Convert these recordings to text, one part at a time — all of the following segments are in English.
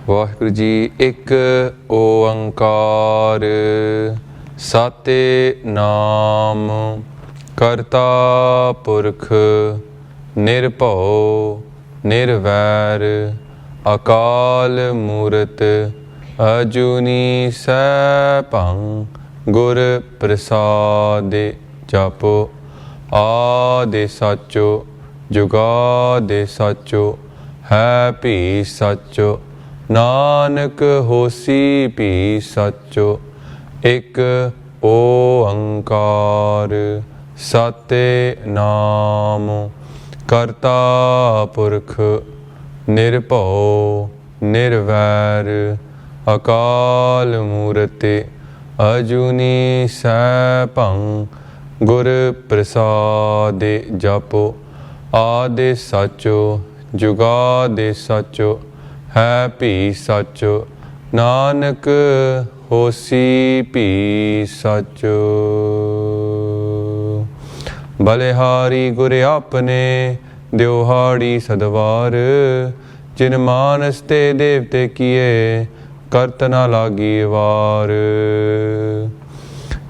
ਵਾਹਿਗੁਰੂ ਜੀ ਇੱਕ ਓੰਕਾਰ ਸਤਿ ਨਾਮ ਕਰਤਾ ਪੁਰਖ ਨਿਰਭਉ ਨਿਰਵੈਰ ਅਕਾਲ ਮੂਰਤ ਅਜੂਨੀ ਸੈਭੰ ਗੁਰ ਪ੍ਰਸਾਦਿ ਜਪੋ ਆਦਿ ਸਚੋ ਜੁਗਾਦਿ ਸਚੋ ਹੈ ਭੀ ਸਚੋ ਨਾਨਕ ਹੋਸੀ ਭੀ ਸਚੋ ਇੱਕ ਓੰਕਾਰ ਸਤਿ ਨਾਮ ਕਰਤਾ ਪੁਰਖ ਨਿਰਭਉ ਨਿਰਵੈਰ ਅਕਾਲ ਮੂਰਤ ਅਜੂਨੀ ਸੈਭੰ ਗੁਰ ਪ੍ਰਸਾਦਿ ਜਪੋ ਆਦਿ ਸਚੋ ਜੁਗਾਦਿ ਸਚੋ ਹੈ ਭੀ ਸਚੋ ਨਾਨਕ ਹੋਸੀ ਭੀ ਸਚੋ ਬਲਿਹਾਰੀ ਗੁਰ ਆਪਨੇ ਦਿਉਹਾੜੀ ਸਦਵਾਰ ਜਿਨ ਮਾਨਸ ਤੇ ਦੇਵਤੇ ਕੀਏ ਕਰਤ ਨਾ ਲਾਗੀ ਵਾਰ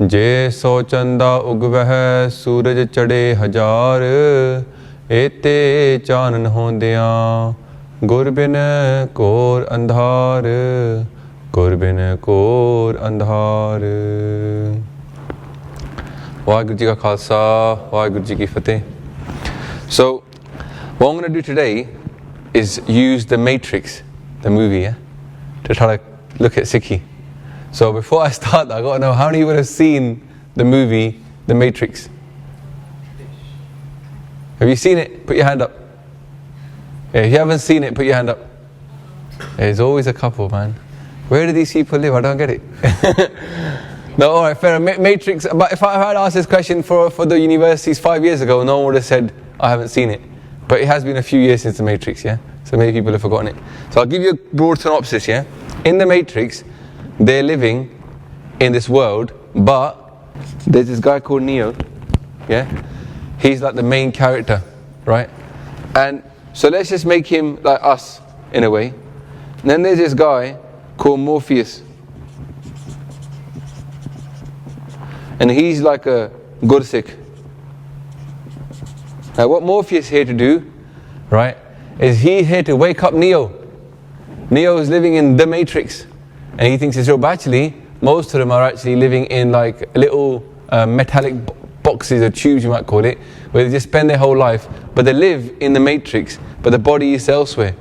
ਜੇ ਸੋ ਚੰਦਾ ਉਗਵਹਿ ਸੂਰਜ ਚੜੇ ਹਜ਼ਾਰ ਏਤੇ ਚਾਨਣ ਹੋਂਦਿਆਂ ਗੁਰ ਬਿਨ ਘੋਰ ਅੰਧਾਰ ਗੁਰ ਬਿਨ ਘੋਰ ਅੰਧਾਰ। ਵਾਹਿਗੁਰੂ ਜੀ ਕਾ ਖਾਲਸਾ ਵਾਹਿਗੁਰੂ ਜੀ ਕੀ ਫਤਿਹ। So what I'm going to do today is use The Matrix, the movie, to try to look at Sikhi. So before I start, I got to know how many of you have seen the movie The Matrix? Have you seen it? Put your hand up. Yeah, if you haven't seen it, put your hand up. There's always a couple, man. Where do these people live? I don't get it. No, all right, fair. Matrix. But if I had asked this question for the universities 5 years ago, no one would have said, I haven't seen it. But it has been a few years since The Matrix, yeah? So many people have forgotten it. So I'll give you a broad synopsis, yeah? In The Matrix, they're living in this world, but there's this guy called Neo, yeah? He's like the main character, right? And so let's just make him like us, in a way. And then there's this guy called Morpheus. And he's like a Gursik. Now what Morpheus is here to do, right, is he's here to wake up Neo. Neo is living in the Matrix. And he thinks it's real. But actually, most of them are actually living in like little metallic boxes or tubes, you might call it, where they just spend their whole life. But they live in the Matrix, but the body is elsewhere.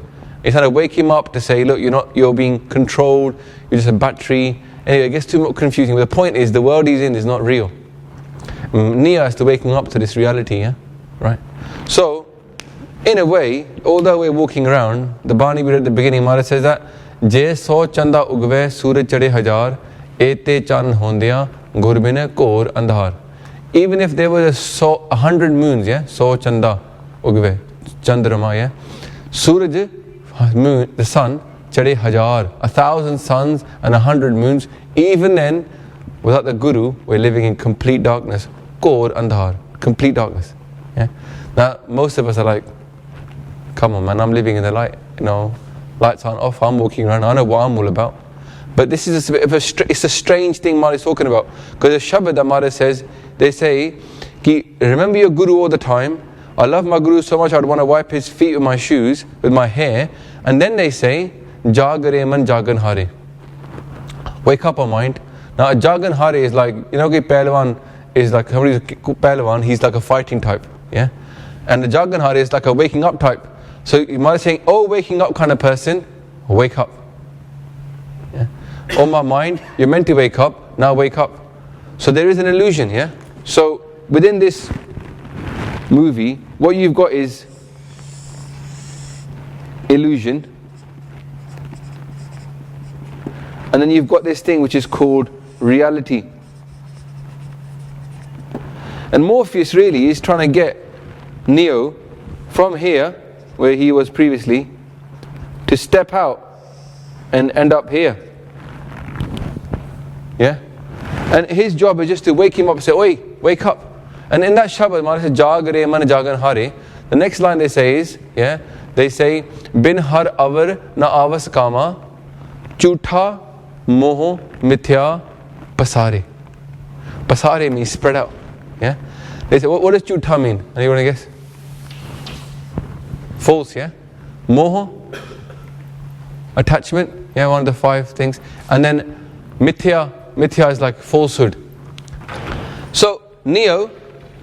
It's trying to wake him up to say, look, you're being controlled, you're just a battery. Anyway, it gets too confusing. But the point is, the world he's in is not real. Neo has to wake him up to this reality, yeah? Right? So, in a way, although we're walking around, the Bani we read at the beginning, Maharaj says that, Je so chanda ugve suraj chade hajar, ete chan hondiya gurbine kor andhar. Even if there was 100 moons, yeah? So chanda ugve, chandrama, yeah? Suraj, moon, the sun, chade hajar, 1,000 suns and 100 moons. Even then, without the Guru, we're living in complete darkness. Kor andhar, complete darkness. Yeah? Now, most of us are like, come on, man, I'm living in the light. Lights aren't off, I'm walking around, I know what I'm all about. But this is a bit of it's a strange thing Maharaj is talking about. Because the Shabad that Maharaj says, they say, remember your Guru all the time. I love my Guru so much I'd want to wipe his feet with my shoes, with my hair. And then they say, Jagare man jagan hare. Wake up, our mind. Now, a jagan hare is like, Pehlevan is like, somebody's Pehlevan, he's like a fighting type. Yeah? And the jagan hare is like a waking up type. So you might be saying, oh, waking up kind of person, wake up. Yeah? Oh, my mind, you're meant to wake up, now wake up. So there is an illusion, yeah? So within this movie, what you've got is illusion. And then you've got this thing which is called reality. And Morpheus really is trying to get Neo from here, where he was previously, to step out and end up here. Yeah? And his job is just to wake him up and say, oi, wake up. And in that Shabad, Maharaj says, Jagare man jagan hare. The next line they say is, they say, Bin har avar na avas kama, Jhutha, moho, mithya, pasare. Pasare means spread out. Yeah? They say, what does jhutha mean? Anyone guess? False, yeah? Moho, attachment, yeah, one of the 5 things. And then mithya is like falsehood. So, Neo,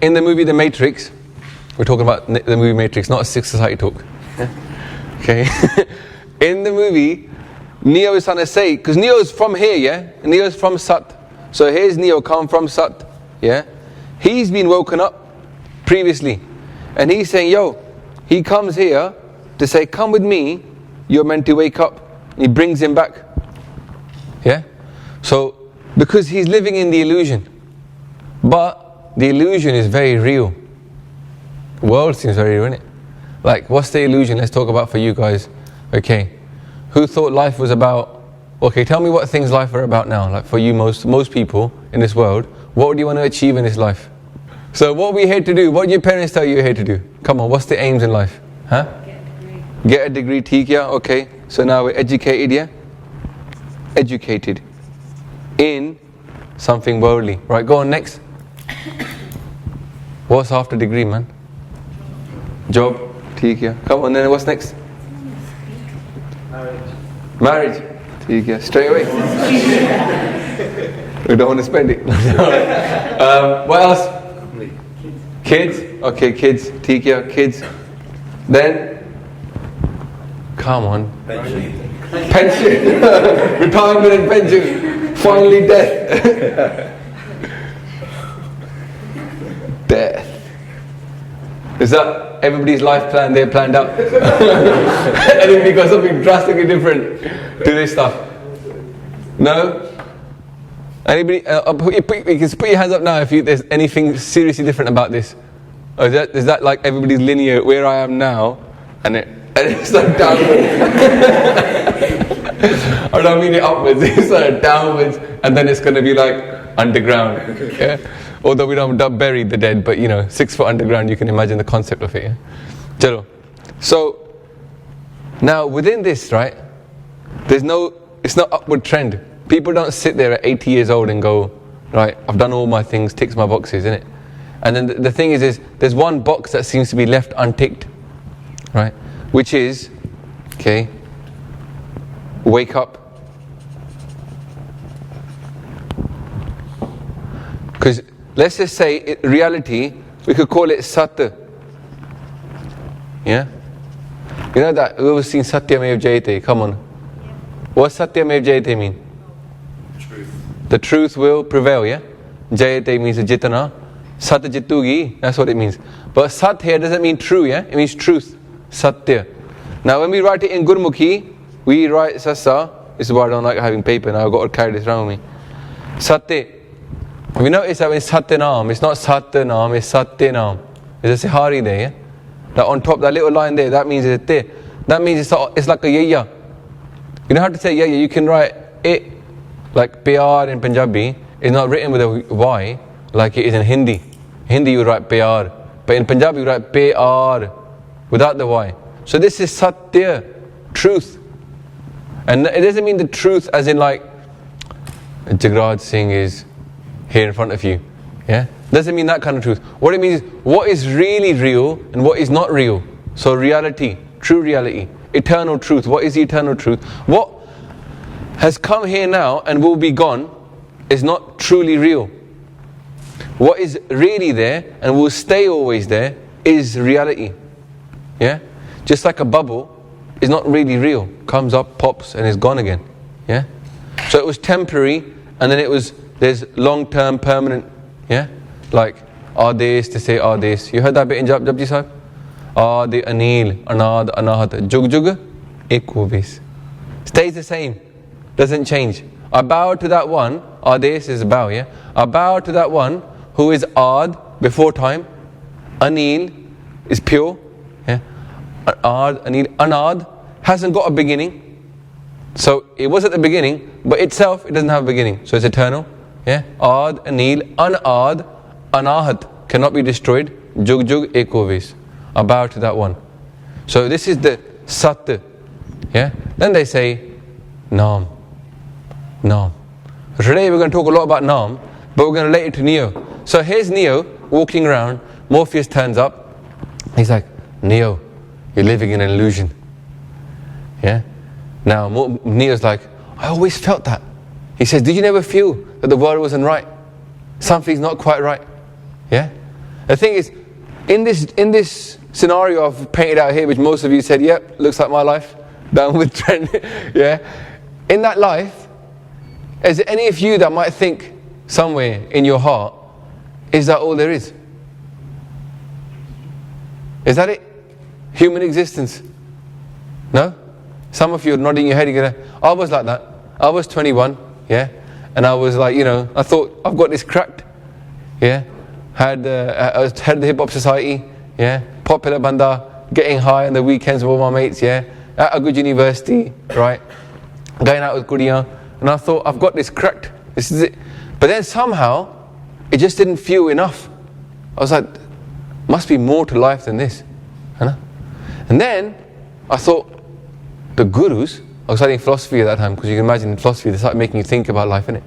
in the movie The Matrix, we're talking about the movie Matrix, not a Sikh society talk. Yeah? Okay? In the movie, Neo is trying to say, because Neo is from here, yeah? Neo is from Sat. So here's Neo, come from Sat, yeah? He's been woken up previously. And he's saying, yo, he comes here to say, come with me, you're meant to wake up. He brings him back. Yeah? So, because he's living in the illusion. But the illusion is very real. The world seems very real, isn't it? Like, what's the illusion? Let's talk about for you guys. Okay. Who thought life was about... Okay, tell me what things life are about now. Like for you, most people in this world, what do you want to achieve in this life? So what are we here to do? What do your parents tell you you're here to do? Come on, what's the aims in life? Huh? Get a degree, theek, yeah? Okay. So now we're educated, yeah? Educated. In something worldly. Right, go on next. What's after degree, man? Job, theek, yeah? Come on, then what's next? Marriage. Theek, yeah? Straight away. We don't want to spend it. What else? Kids? Okay, kids. Theek, yeah? Kids. Then? Come on. Pension. Retirement and pension. Finally death. Death. Is that everybody's life plan? They're planned out. Anybody got something drastically different to this stuff? No? Anybody? You can put your hands up now if there's anything seriously different about this. Or is that like everybody's linear, where I am now, and it's like downwards? I don't mean it upwards, it's like downwards, and then it's going to be like underground. Yeah? Although we don't bury the dead, but 6 foot underground, you can imagine the concept of it. Yeah? Chalo. So, now within this, right, it's not upward trend. People don't sit there at 80 years old and go, right, I've done all my things, ticks my boxes, innit? And then the thing is there's one box that seems to be left unticked, right? Which is, okay, wake up. Because let's just say reality, we could call it Sat. Yeah? You know that, whoever's seen Satyamev Jayate, come on. What's Satyamev Jayate mean? Truth. The truth will prevail, yeah? Jayate means jitana. Sat jitugi, that's what it means. But Sat here doesn't mean true, yeah? It means truth. Satya. Now when we write it in Gurmukhi, we write Sasa. This is why I don't like having paper now, I've got to carry this around with me. Satya. We notice that it's Satyanam, it's not Satyanam, it's Satyanam. There's a Sihari there, yeah? That on top, that little line there, that means it's there. That means it's like a yaya. You know how to say yaya? You can write it, like pyar in Punjabi, is not written with a Y, like it is in Hindi. Hindi you write pyar, but in Punjabi you write pyar, without the Y. So this is Satya, truth. And it doesn't mean the truth as in like, Jagraj Singh is here in front of you. Yeah? Doesn't mean that kind of truth. What it means is what is really real and what is not real. So reality, true reality, eternal truth. What is the eternal truth? What has come here now and will be gone is not truly real. What is really there and will stay always there is reality. Yeah? Just like a bubble is not really real. Comes up, pops, and is gone again. Yeah? So it was temporary, and then there's long-term, permanent. Yeah? Like, Ades to say Ades. You heard that bit in Japji Sahib? Adi, Anil, Anad, Anahat, Jug Jug, Ekubis. Stays the same. Doesn't change. I bow to that one. Ades is a bow, yeah? I bow to that one who is Ad, before time. Anil is pure. Yeah? Ad, Anil, Anad hasn't got a beginning. So it was at the beginning, but itself, it doesn't have a beginning. So it's eternal. Yeah? Ad, Anil, Anad, Anahat cannot be destroyed. Jug Jug, Ekovis. I bow to that one. So this is the Sat. Yeah? Then they say Nam. Naam. Today we're going to talk a lot about Naam, but we're going to relate it to Neo. So here's Neo walking around. Morpheus turns up. He's like, Neo, you're living in an illusion. Yeah? Now Neo's like, I always felt that. He says, did you never feel that the world wasn't right? Something's not quite right. Yeah? The thing is, in this scenario I've painted out here, which most of you said, yep, looks like my life, down with trend. Yeah? In that life, is there any of you that might think somewhere in your heart, is that all there is? Is that it? Human existence? No? Some of you are nodding your head, you're going, I was like that. I was 21, yeah? And I was like, I thought, I've got this cracked. Yeah? I was head of the hip-hop society, yeah? Popular banda, getting high on the weekends with all my mates, yeah? At a good university, right? Going out with Kuriya. And I thought, I've got this cracked. This is it. But then somehow, it just didn't feel enough. I was like, must be more to life than this. And then, I thought, the gurus, I was studying philosophy at that time, because you can imagine in philosophy, they start making you think about life, innit?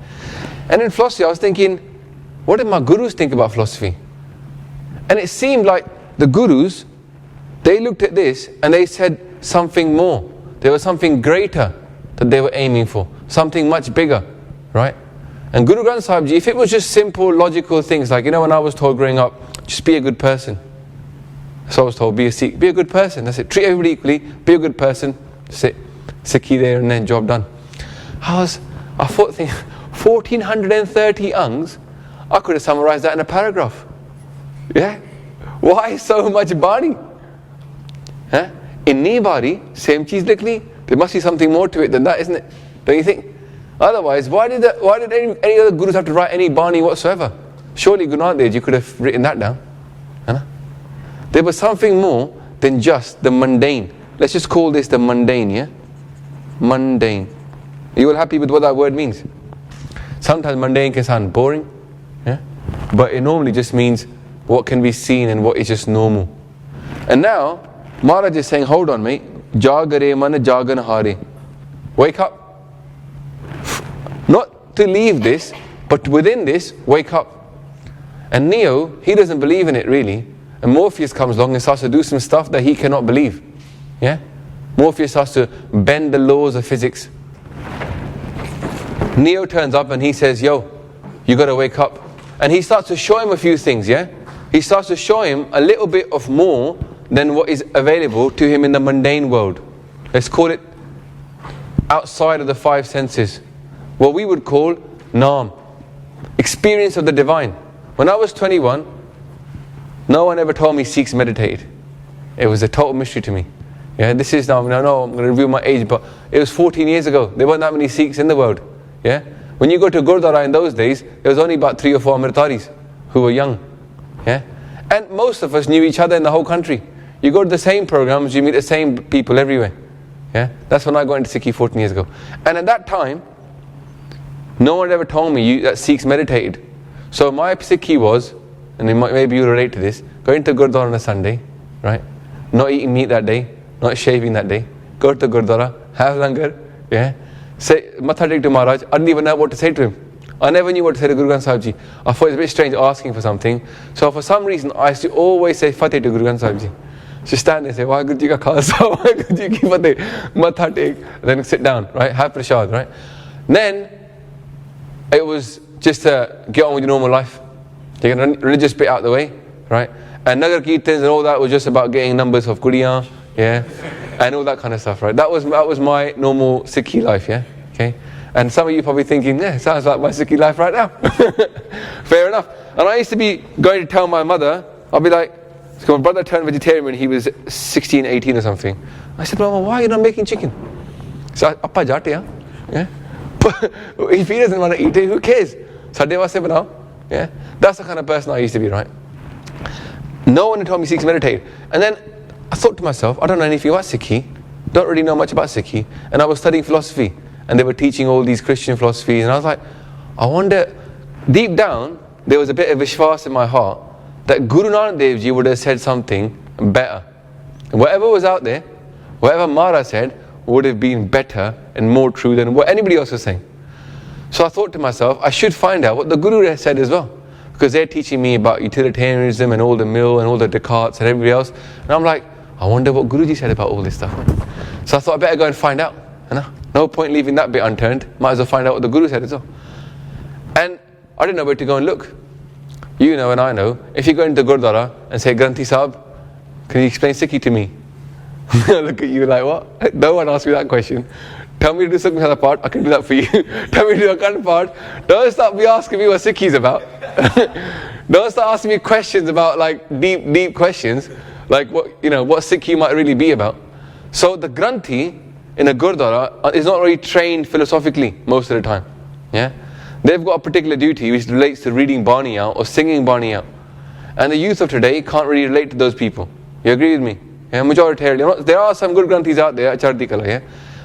And in philosophy, I was thinking, what did my gurus think about philosophy? And it seemed like the gurus, they looked at this and they said something more. There was something greater that they were aiming for, something much bigger, right? And Guru Granth Sahib Ji, if it was just simple, logical things, like, when I was told growing up, just be a good person. So I was told, be a Sikh, be a good person, that's it. Treat everybody equally, be a good person, that's it. Sikhi there and then job done. I thought, 1430 angs, I could have summarized that in a paragraph. Yeah? Why so much bani? Huh? Inni bari, same cheese likely. There must be something more to it than that, isn't it? Don't you think? Otherwise, why did any other gurus have to write any bani whatsoever? Surely Guru Nanak Dev Ji could have written that down. Huh? There was something more than just the mundane. Let's just call this the mundane, yeah? Mundane. Are you all happy with what that word means? Sometimes mundane can sound boring, yeah? But it normally just means what can be seen and what is just normal. And now, Maharaj is saying, hold on mate, Jagare man jagan hare. Wake up. Not to leave this, but within this, wake up. And Neo, he doesn't believe in it really. And Morpheus comes along and starts to do some stuff that he cannot believe. Yeah? Morpheus starts to bend the laws of physics. Neo turns up and he says, yo, you got to wake up. And he starts to show him a few things, yeah? He starts to show him a little bit of more than what is available to him in the mundane world. Let's call it outside of the five senses. What we would call Naam. Experience of the divine. When I was 21, no one ever told me Sikhs meditated. It was a total mystery to me. Yeah, this is now, I know I'm going to reveal my age, but it was 14 years ago. There weren't that many Sikhs in the world. Yeah? When you go to Gurdwara in those days, there was only about 3 or 4 Amritaris who were young. Yeah? And most of us knew each other in the whole country. You go to the same programs, you meet the same people everywhere. Yeah? That's when I got into Sikhi 14 years ago. And at that time, no one ever told me that Sikhs meditated. So my Sikhi was, and maybe you relate to this, going to Gurdwara on a Sunday, right? Not eating meat that day, not shaving that day. Go to Gurdwara, have langar, yeah? Say, Matha take to Maharaj. I didn't even know what to say to him. I never knew what to say to Guru Granth Sahib Ji. I thought it was a bit strange asking for something. So for some reason, I used to always say Fateh to Guru Granth Sahib Ji. Just stand there and say, Waheguru Ji ka Khalsa, Waheguru Ji ki Fateh, Matha take, then sit down, right? Have prasad, right? Then, it was just to get on with your normal life. Take a religious bit out of the way, right? And Nagar Kirtans and all that was just about getting numbers of Kuriya, yeah? And all that kind of stuff, right? That was my normal Sikhi life, yeah? Okay? And some of you probably thinking, yeah, sounds like my Sikhi life right now. Fair enough. And I used to be going to tell my mother, I'll be like, so my brother turned vegetarian when he was 16, 18 or something. I said, Mama, why are you not making chicken? So, Appa jate, yeah? But if he doesn't want to eat it, who cares? Sadhe waste banao. Yeah? That's the kind of person I used to be, right? No one had told me Sikhs meditate. And then I thought to myself, I don't know anything about Sikhi, don't really know much about Sikhi, and I was studying philosophy, and they were teaching all these Christian philosophies, and I was like, I wonder, deep down, there was a bit of vishwas in my heart, that Guru Nanak Dev Ji would have said something better. And whatever was out there, whatever Mara said, would have been better and more true than what anybody else was saying. So I thought to myself, I should find out what the Guru said as well. Because they're teaching me about utilitarianism and all the Mill and all the Descartes and everybody else. And I'm like, I wonder what Guruji said about all this stuff. So I thought I better go and find out. No point leaving that bit unturned. Might as well find out what the Guru said as well. And I didn't know where to go and look. You know and I know, if you go into Gurdwara and say, Granthi Sahib, can you explain Sikhi to me? I look at you like, what? No one asked me that question. Tell me to do something other part, I can do that for you. Tell me to do a kind part. Don't start me asking me what Sikhi is about. Don't start asking me questions about like deep questions, like what Sikhi might really be about. So the Granthi in a Gurdwara is not really trained philosophically most of the time. Yeah, they've got a particular duty which relates to reading Bani out or singing Bani out, and the youth of today can't really relate to those people. You agree with me? Yeah, majoritarily. There are some good Granthis out there, Chardi Kala, yeah,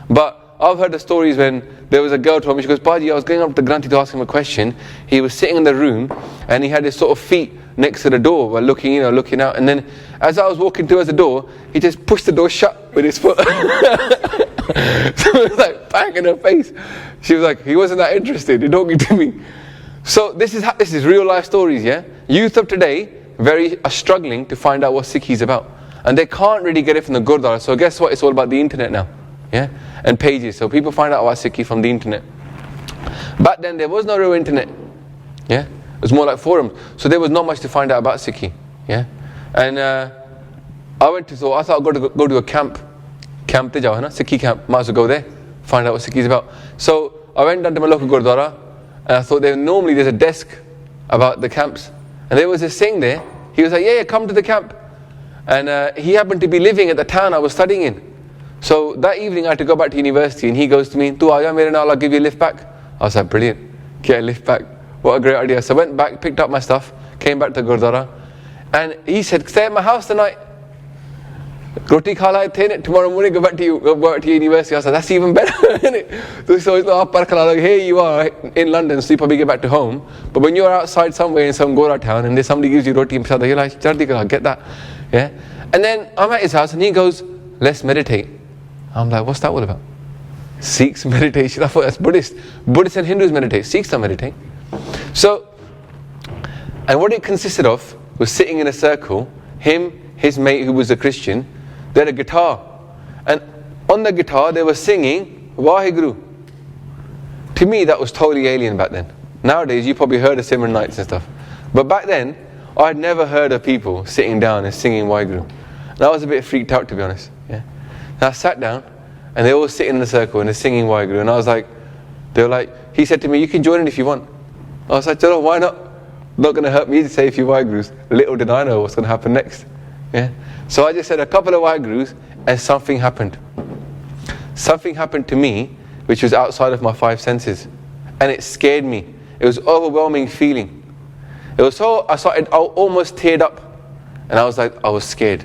but I've heard the stories when there was a girl told me, she goes, Paji, I was going up to Granthi to ask him a question. He was sitting in the room and he had his sort of feet next to the door while looking out, and then as I was walking towards the door, he just pushed the door shut with his foot. So it was like bang in her face. She was like, he wasn't that interested in talking to me. So this is real life stories, yeah? Youth of today are struggling to find out what Sikhi is about. And they can't really get it from the Gurdwara. So guess what? It's all about the internet now. Yeah? And pages. So people find out about Sikhi from the internet. Back then there was no real internet. Yeah? It was more like forums. So there was not much to find out about Sikhi. Yeah? And I thought I'd go to a camp. Camp te jao, hai na? Sikhi camp. Might as well go there. Find out what Sikhi is about. So I went down to my local Gurdwara and I thought normally there's a desk about the camps. And there was this Singh there. He was like, yeah, come to the camp. And he happened to be living at the town I was studying in. So that evening I had to go back to university and he goes to me, Tu aaja mere naal, I'll give you a lift back. I was like, brilliant, get a lift back. What a great idea. So I went back, picked up my stuff, came back to Gurdwara, and he said, stay at my house tonight. Roti khala the, tomorrow morning go back to university. I said, that's even better, isn't it? So here you are in London, so you probably get back to home. But when you're outside somewhere in some Gora town and somebody gives you roti and prasad, you're like, Chardi kala, get that. Yeah? And then I'm at his house and he goes, let's meditate. I'm like, what's that all about? Sikhs meditation. I thought that's Buddhist. Buddhists and Hindus meditate. Sikhs don't meditate. So, and what it consisted of was sitting in a circle, him, his mate who was a Christian, they had a guitar. And on the guitar they were singing Waheguru. To me that was totally alien back then. Nowadays you probably heard of Simran nights and stuff. But back then, I'd never heard of people sitting down and singing Waheguru. And I was a bit freaked out, to be honest. Yeah. And I sat down and they all sitting in a circle and they're singing Waheguru. And I was like, he said to me, you can join in if you want. I was like, Chalo, why not? Not going to hurt me to say a few Wahegurus. Little did I know what's going to happen next. Yeah. So I just said a couple of Wahegurus and something happened. Something happened to me which was outside of my five senses. And it scared me. It was an overwhelming feeling. It was so, I almost teared up. And I was like, I was scared.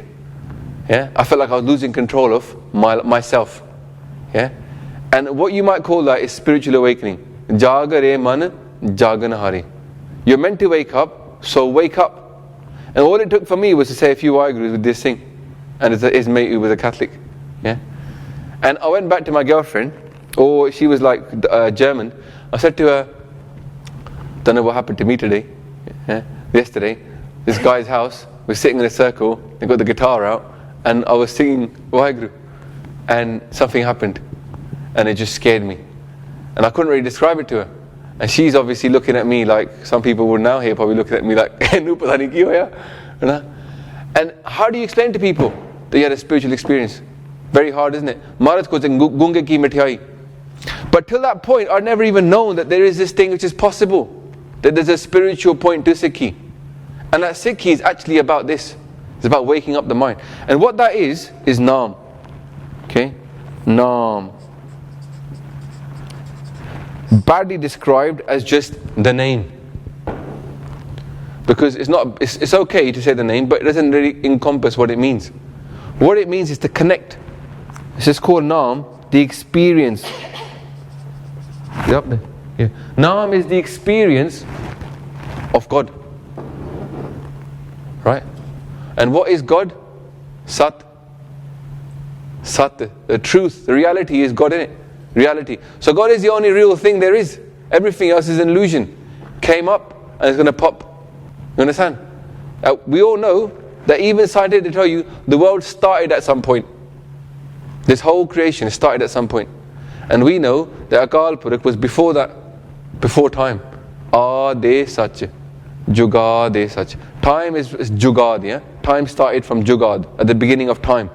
Yeah, I felt like I was losing control of myself. Yeah, and what you might call that is spiritual awakening. Jagare man jaganahari. You're meant to wake up, so wake up. And all it took for me was to say a few Wahegurus with this thing, and his mate who was a Catholic. Yeah, and I went back to my girlfriend, or she was like German. I said to her, don't know what happened to me today. Yeah, yesterday, this guy's house. We're sitting in a circle. They got the guitar out. And I was singing Waheguru, and something happened, and it just scared me, and I couldn't really describe it to her. And she's obviously looking at me like some people would now here, probably looking at me like, and how do you explain to people that you had a spiritual experience? Very hard, isn't it? Maharaj ko gunge ki mithai. But till that point, I'd never even known that there is this thing which is possible, that there's a spiritual point to Sikhi, and that Sikhi is actually about this. It's about waking up the mind. And what that is Naam. Okay? Naam. Badly described as just the name. Because it's okay to say the name, but it doesn't really encompass what it means. What it means is to connect. It's just called Naam, the experience. Get up there. Yeah. Naam is the experience of God. Right? And what is God? Sat. Sat, the truth, the reality is God in it. Reality. So God is the only real thing there is. Everything else is an illusion. Came up and it's going to pop. You understand? We all know that even scientists tell you the world started at some point. This whole creation started at some point. And we know that Akal Purakh was before that, before time. Ade Sach, Jugade Sach. Time is Jugad, yeah? Time started from Jugad, at the beginning of time.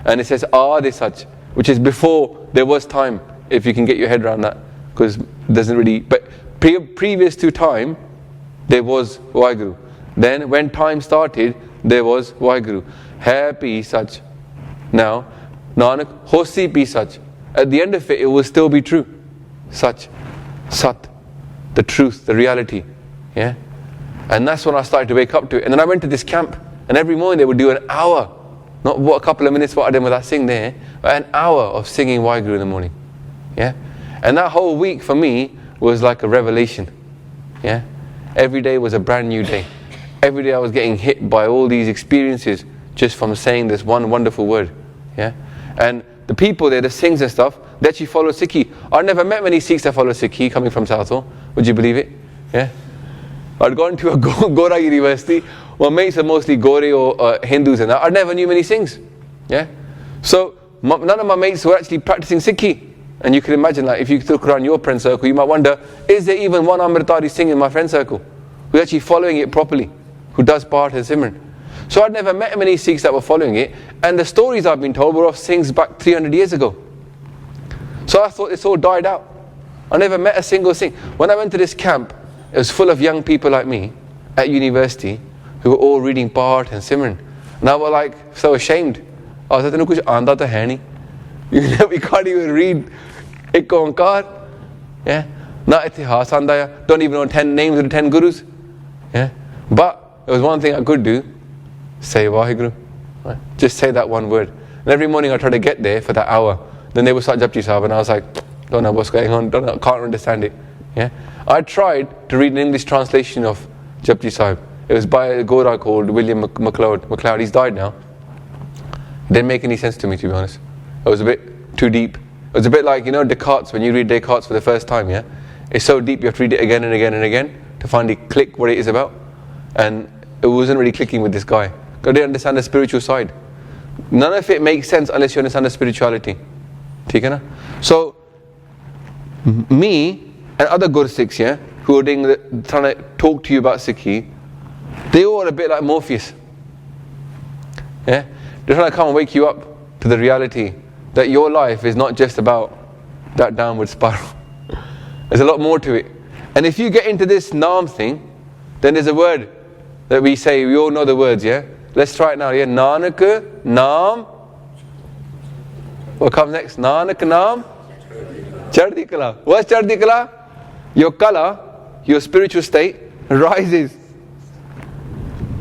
And it says Ade Sach, which is before there was time, if you can get your head around that. Because it doesn't really, but previous to time, there was Waheguru. Then when time started, there was Waheguru. Happy Sach. Now, Nanak, Hosi Pi Sach. At the end of it, it will still be true. Sach, Sat, the truth, the reality. Yeah? And that's when I started to wake up to it. And then I went to this camp, and every morning they would do an hour, not what a couple of minutes what I did with that sing there, but an hour of singing Waheguru in the morning. Yeah? And that whole week for me was like a revelation. Yeah? Every day was a brand new day. Every day I was getting hit by all these experiences just from saying this one wonderful word. Yeah? And the people there, the Singhs and stuff, they actually follow Sikhi. I've never met many Sikhs that follow Sikhi coming from Southall. Would you believe it? Yeah? I'd gone to a Gora university. Well, mates are mostly Gore or Hindus and that. I never knew many Singhs. Yeah? So, none of my mates were actually practicing Sikhi. And you can imagine, like, if you look around your friend circle, you might wonder, is there even one Amritari Singh in my friend circle who's actually following it properly, who does Path and Simran? So I'd never met many Sikhs that were following it, and the stories I've been told were of Singhs back 300 years ago. So I thought it's all died out. I never met a single Singh. When I went to this camp, it was full of young people like me at university who were all reading Path and Simran. And I was like so ashamed. I was like, "Kuch aanda to hai nahi." You know, we can't even read Ek Onkar. Yeah. Na itihas aanda ya. Don't even know 10 names of the 10 gurus. Yeah. But there was one thing I could do. Say Waheguru. Right? Just say that one word. And every morning I try to get there for that hour. Then they would start Japji Sahib and I was like, don't know what's going on, can't understand it. Yeah? I tried to read an English translation of Japji Sahib. It was by a Gora called William MacLeod. He's died now. It didn't make any sense to me, to be honest. It was a bit too deep. It was a bit like, you know, Descartes, when you read Descartes for the first time, yeah? It's so deep you have to read it again and again and again to finally click what it is about. And it wasn't really clicking with this guy. I didn't understand the spiritual side. None of it makes sense unless you understand the spirituality. ठीक है ना? So, me and other Gur Sikhs, yeah, who are trying to talk to you about Sikhi, they all are a bit like Morpheus. Yeah? They're trying to come and wake you up to the reality that your life is not just about that downward spiral. There's a lot more to it. And if you get into this Naam thing, then there's a word that we say, we all know the words, yeah? Let's try it now, yeah? Nanak, Naam. What comes next? Nanak, Naam. Chardi Kala. What's Chardi Kala? Your kala, your spiritual state, rises.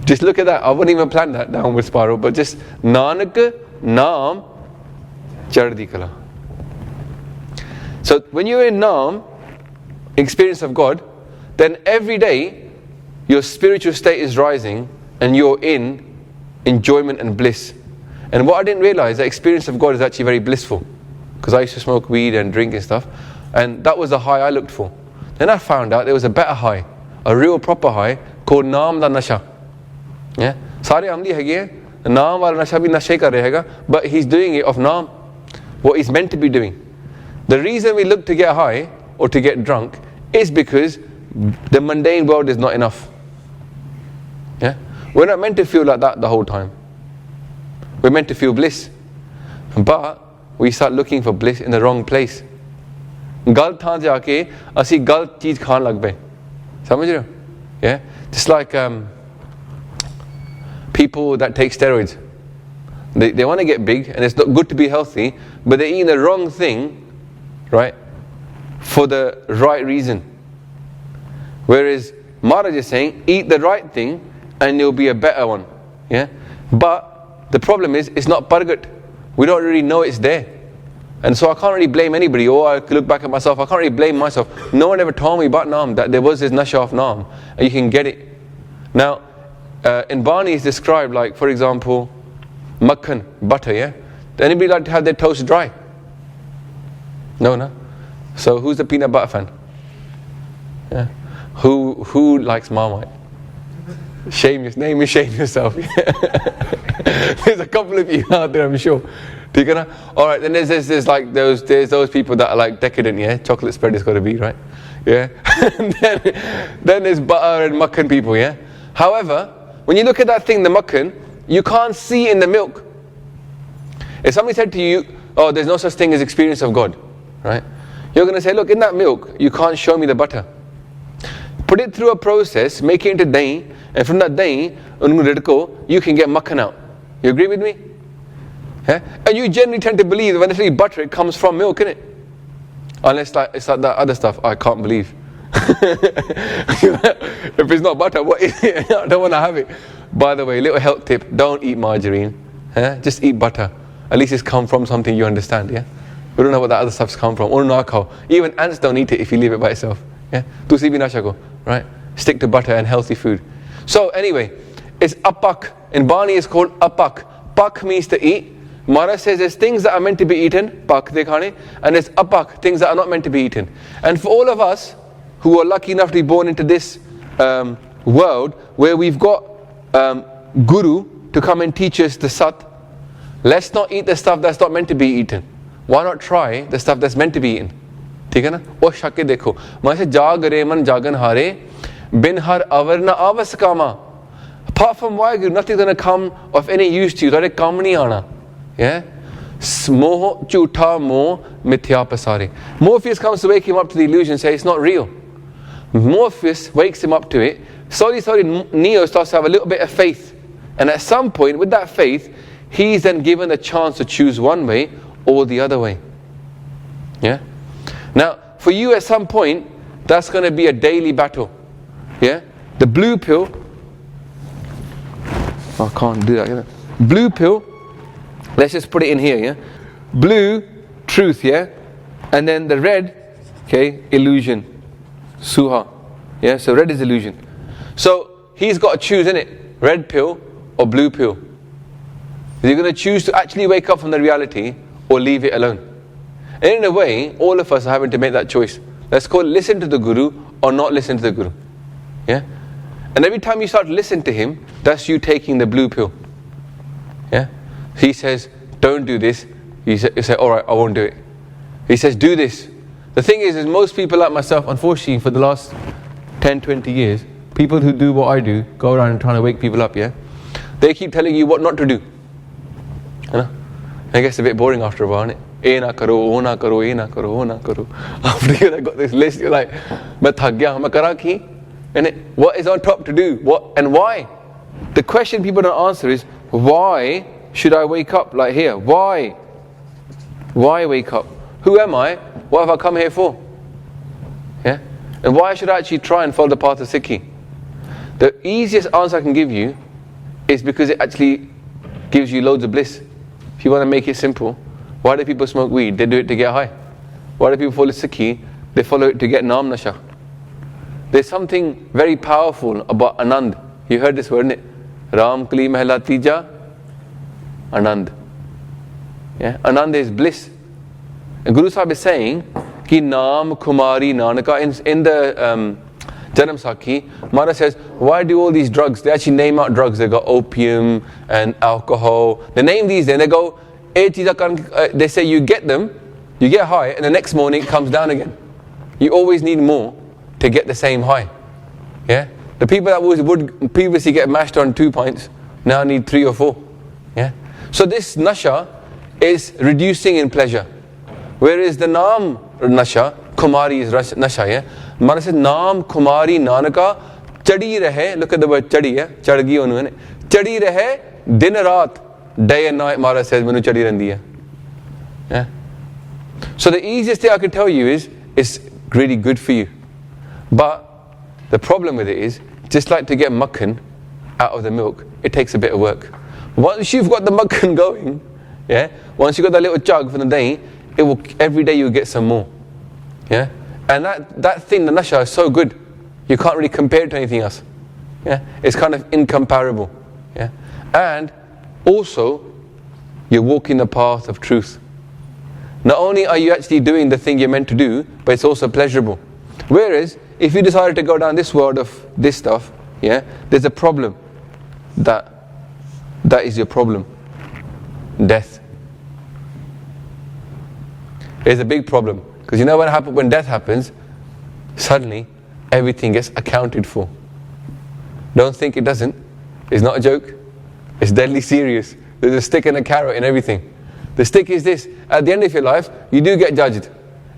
Just look at that. I wouldn't even plan that downward spiral, but just Nanak, Naam, Chardi Kala. So when you're in Naam, experience of God, then every day your spiritual state is rising and you're in enjoyment and bliss. And what I didn't realize, that experience of God is actually very blissful, because I used to smoke weed and drink and stuff, and that was the high I looked for. Then I found out there was a better high, a real proper high called Naam da Nasha. Yeah, Sare amli hai Naam wala nasha bhi nashe kar rahega, but he's doing it of Naam, what he's meant to be doing. The reason we look to get high or to get drunk is because the mundane world is not enough. Yeah, we're not meant to feel like that the whole time. We're meant to feel bliss, but we start looking for bliss in the wrong place. गलत थां जाके असी गलत चीज खान लग पे, समझ रहे हो? Yeah, just like people that take steroids. They want to get big, and it's not good to be healthy, but they're eating the wrong thing, right? For the right reason. Whereas Maharaj is saying, eat the right thing, and you'll be a better one. Yeah, but the problem is, it's not pargat. We don't really know it's there. And so I can't really blame anybody, or I look back at myself, I can't really blame myself. No one ever told me about Naam, that there was this nasha of Naam, and you can get it. Now, in Bani is described like, for example, makhan, butter, yeah? Does anybody like to have their toast dry? No? So who's the peanut butter fan? Yeah. Who likes Marmite? Shame yourself. There's a couple of you out there, I'm sure. Alright, then there's like those people that are like decadent, yeah? Chocolate spread has got to be, right? Yeah. And then there's butter and makhan people, yeah? However, when you look at that thing, the makhan, you can't see in the milk. If somebody said to you, oh, there's no such thing as experience of God, right? You're going to say, look, in that milk, you can't show me the butter. Put it through a process, make it into dahi, and from that dahi, you can get makhan out. You agree with me? Yeah? And you generally tend to believe that when they say butter, it comes from milk, innit? Unless it's like that other stuff, I can't believe. If it's not butter, what is it? I don't want to have it. By the way, little health tip, don't eat margarine. Just eat butter. At least it's come from something you understand, yeah? We don't know what that other stuff's come from. Even ants don't eat it if you leave it by itself. Yeah? Right? Stick to butter and healthy food. So anyway, it's apak. In Bani it's called apak. Pak means to eat. Mara says there's things that are meant to be eaten, pak de khane, and there's apak, things that are not meant to be eaten. And for all of us who are lucky enough to be born into this world where we've got guru to come and teach us the sat, let's not eat the stuff that's not meant to be eaten. Why not try the stuff that's meant to be eaten? ठीक है ना? वो शक्के देखो मैं जाग रे मन जागन हारे bin har avar na avas kama. Apart from Wagyu, nothing's going to come of any use to you. That kam nahi aana. Yeah? Moh chutha moh mithya pasare. Morpheus comes to wake him up to the illusion and say it's not real. Morpheus wakes him up to it. Slowly, Neo starts to have a little bit of faith. And at some point, with that faith, he's then given a chance to choose one way or the other way. Yeah? Now, for you at some point, that's going to be a daily battle. Yeah? The blue pill. I can't do that, you know. Blue pill. Let's just put it in here, yeah? Blue, truth, yeah? And then the red, okay, illusion. Suha. Yeah, so red is illusion. So, he's got to choose, innit? Red pill or blue pill. Is he going to choose to actually wake up from the reality or leave it alone? And in a way, all of us are having to make that choice. Let's call it listen to the Guru or not listen to the Guru. Yeah? And every time you start to listen to him, that's you taking the blue pill. Yeah? He says, don't do this. You say, alright, I won't do it. He says, do this. The thing is most people like myself, unfortunately, for the last 10, 20 years, people who do what I do, go around and trying to wake people up, yeah? They keep telling you what not to do. You know? It gets a bit boring after a while, isn't it? Eh na karo, oh na karo, eh na karo, oh na karo. After you've got this list, you're like, main thak gaya, main kara ki? And what is on top to do? What and why? The question people don't answer is, why should I wake up like here? Why? Why wake up? Who am I? What have I come here for? Yeah? And why should I actually try and follow the path of Sikhi? The easiest answer I can give you is because it actually gives you loads of bliss. If you want to make it simple, why do people smoke weed? They do it to get high. Why do people follow Sikhi? They follow it to get Naam Nasha. There's something very powerful about Anand. You heard this word, isn't it? Ram Kali Mahla Tija, Anand. Yeah? Anand is bliss. And Guru Sahib is saying, Ki Naam Kumari Nanaka, in the Janam Sakhi, Mara says, why do all these drugs? They actually name out drugs. They got opium and alcohol. They name these, then they go, they say you get them, you get high, and the next morning it comes down again. You always need more to get the same high. Yeah? The people that would previously get mashed on 2 pints now need 3 or 4. Yeah? So this nasha is reducing in pleasure. Whereas the Naam nasha, Kumari is nasha, yeah? Mara says, Naam Kumari Nanaka Chadi rahe, look at the word chadi, yeah? Chadgi onu hai. Chadi rahe, din raat, day and night, Mara says, manu chadi randi hai. Yeah? So the easiest thing I can tell you is, it's really good for you. But the problem with it is, just like to get makhan out of the milk, it takes a bit of work. Once you've got the makhan going, yeah, once you've got that little jug from the day, it will, every day you'll get some more. Yeah? And that thing, the nasha, is so good. You can't really compare it to anything else. Yeah? It's kind of incomparable. Yeah? And also, you're walking the path of truth. Not only are you actually doing the thing you're meant to do, but it's also pleasurable. Whereas, if you decided to go down this world of this stuff, yeah, there's a problem. That is your problem. Death. It's a big problem. Because you know when death happens, suddenly everything gets accounted for. Don't think it doesn't. It's not a joke. It's deadly serious. There's a stick and a carrot in everything. The stick is this: at the end of your life, you do get judged.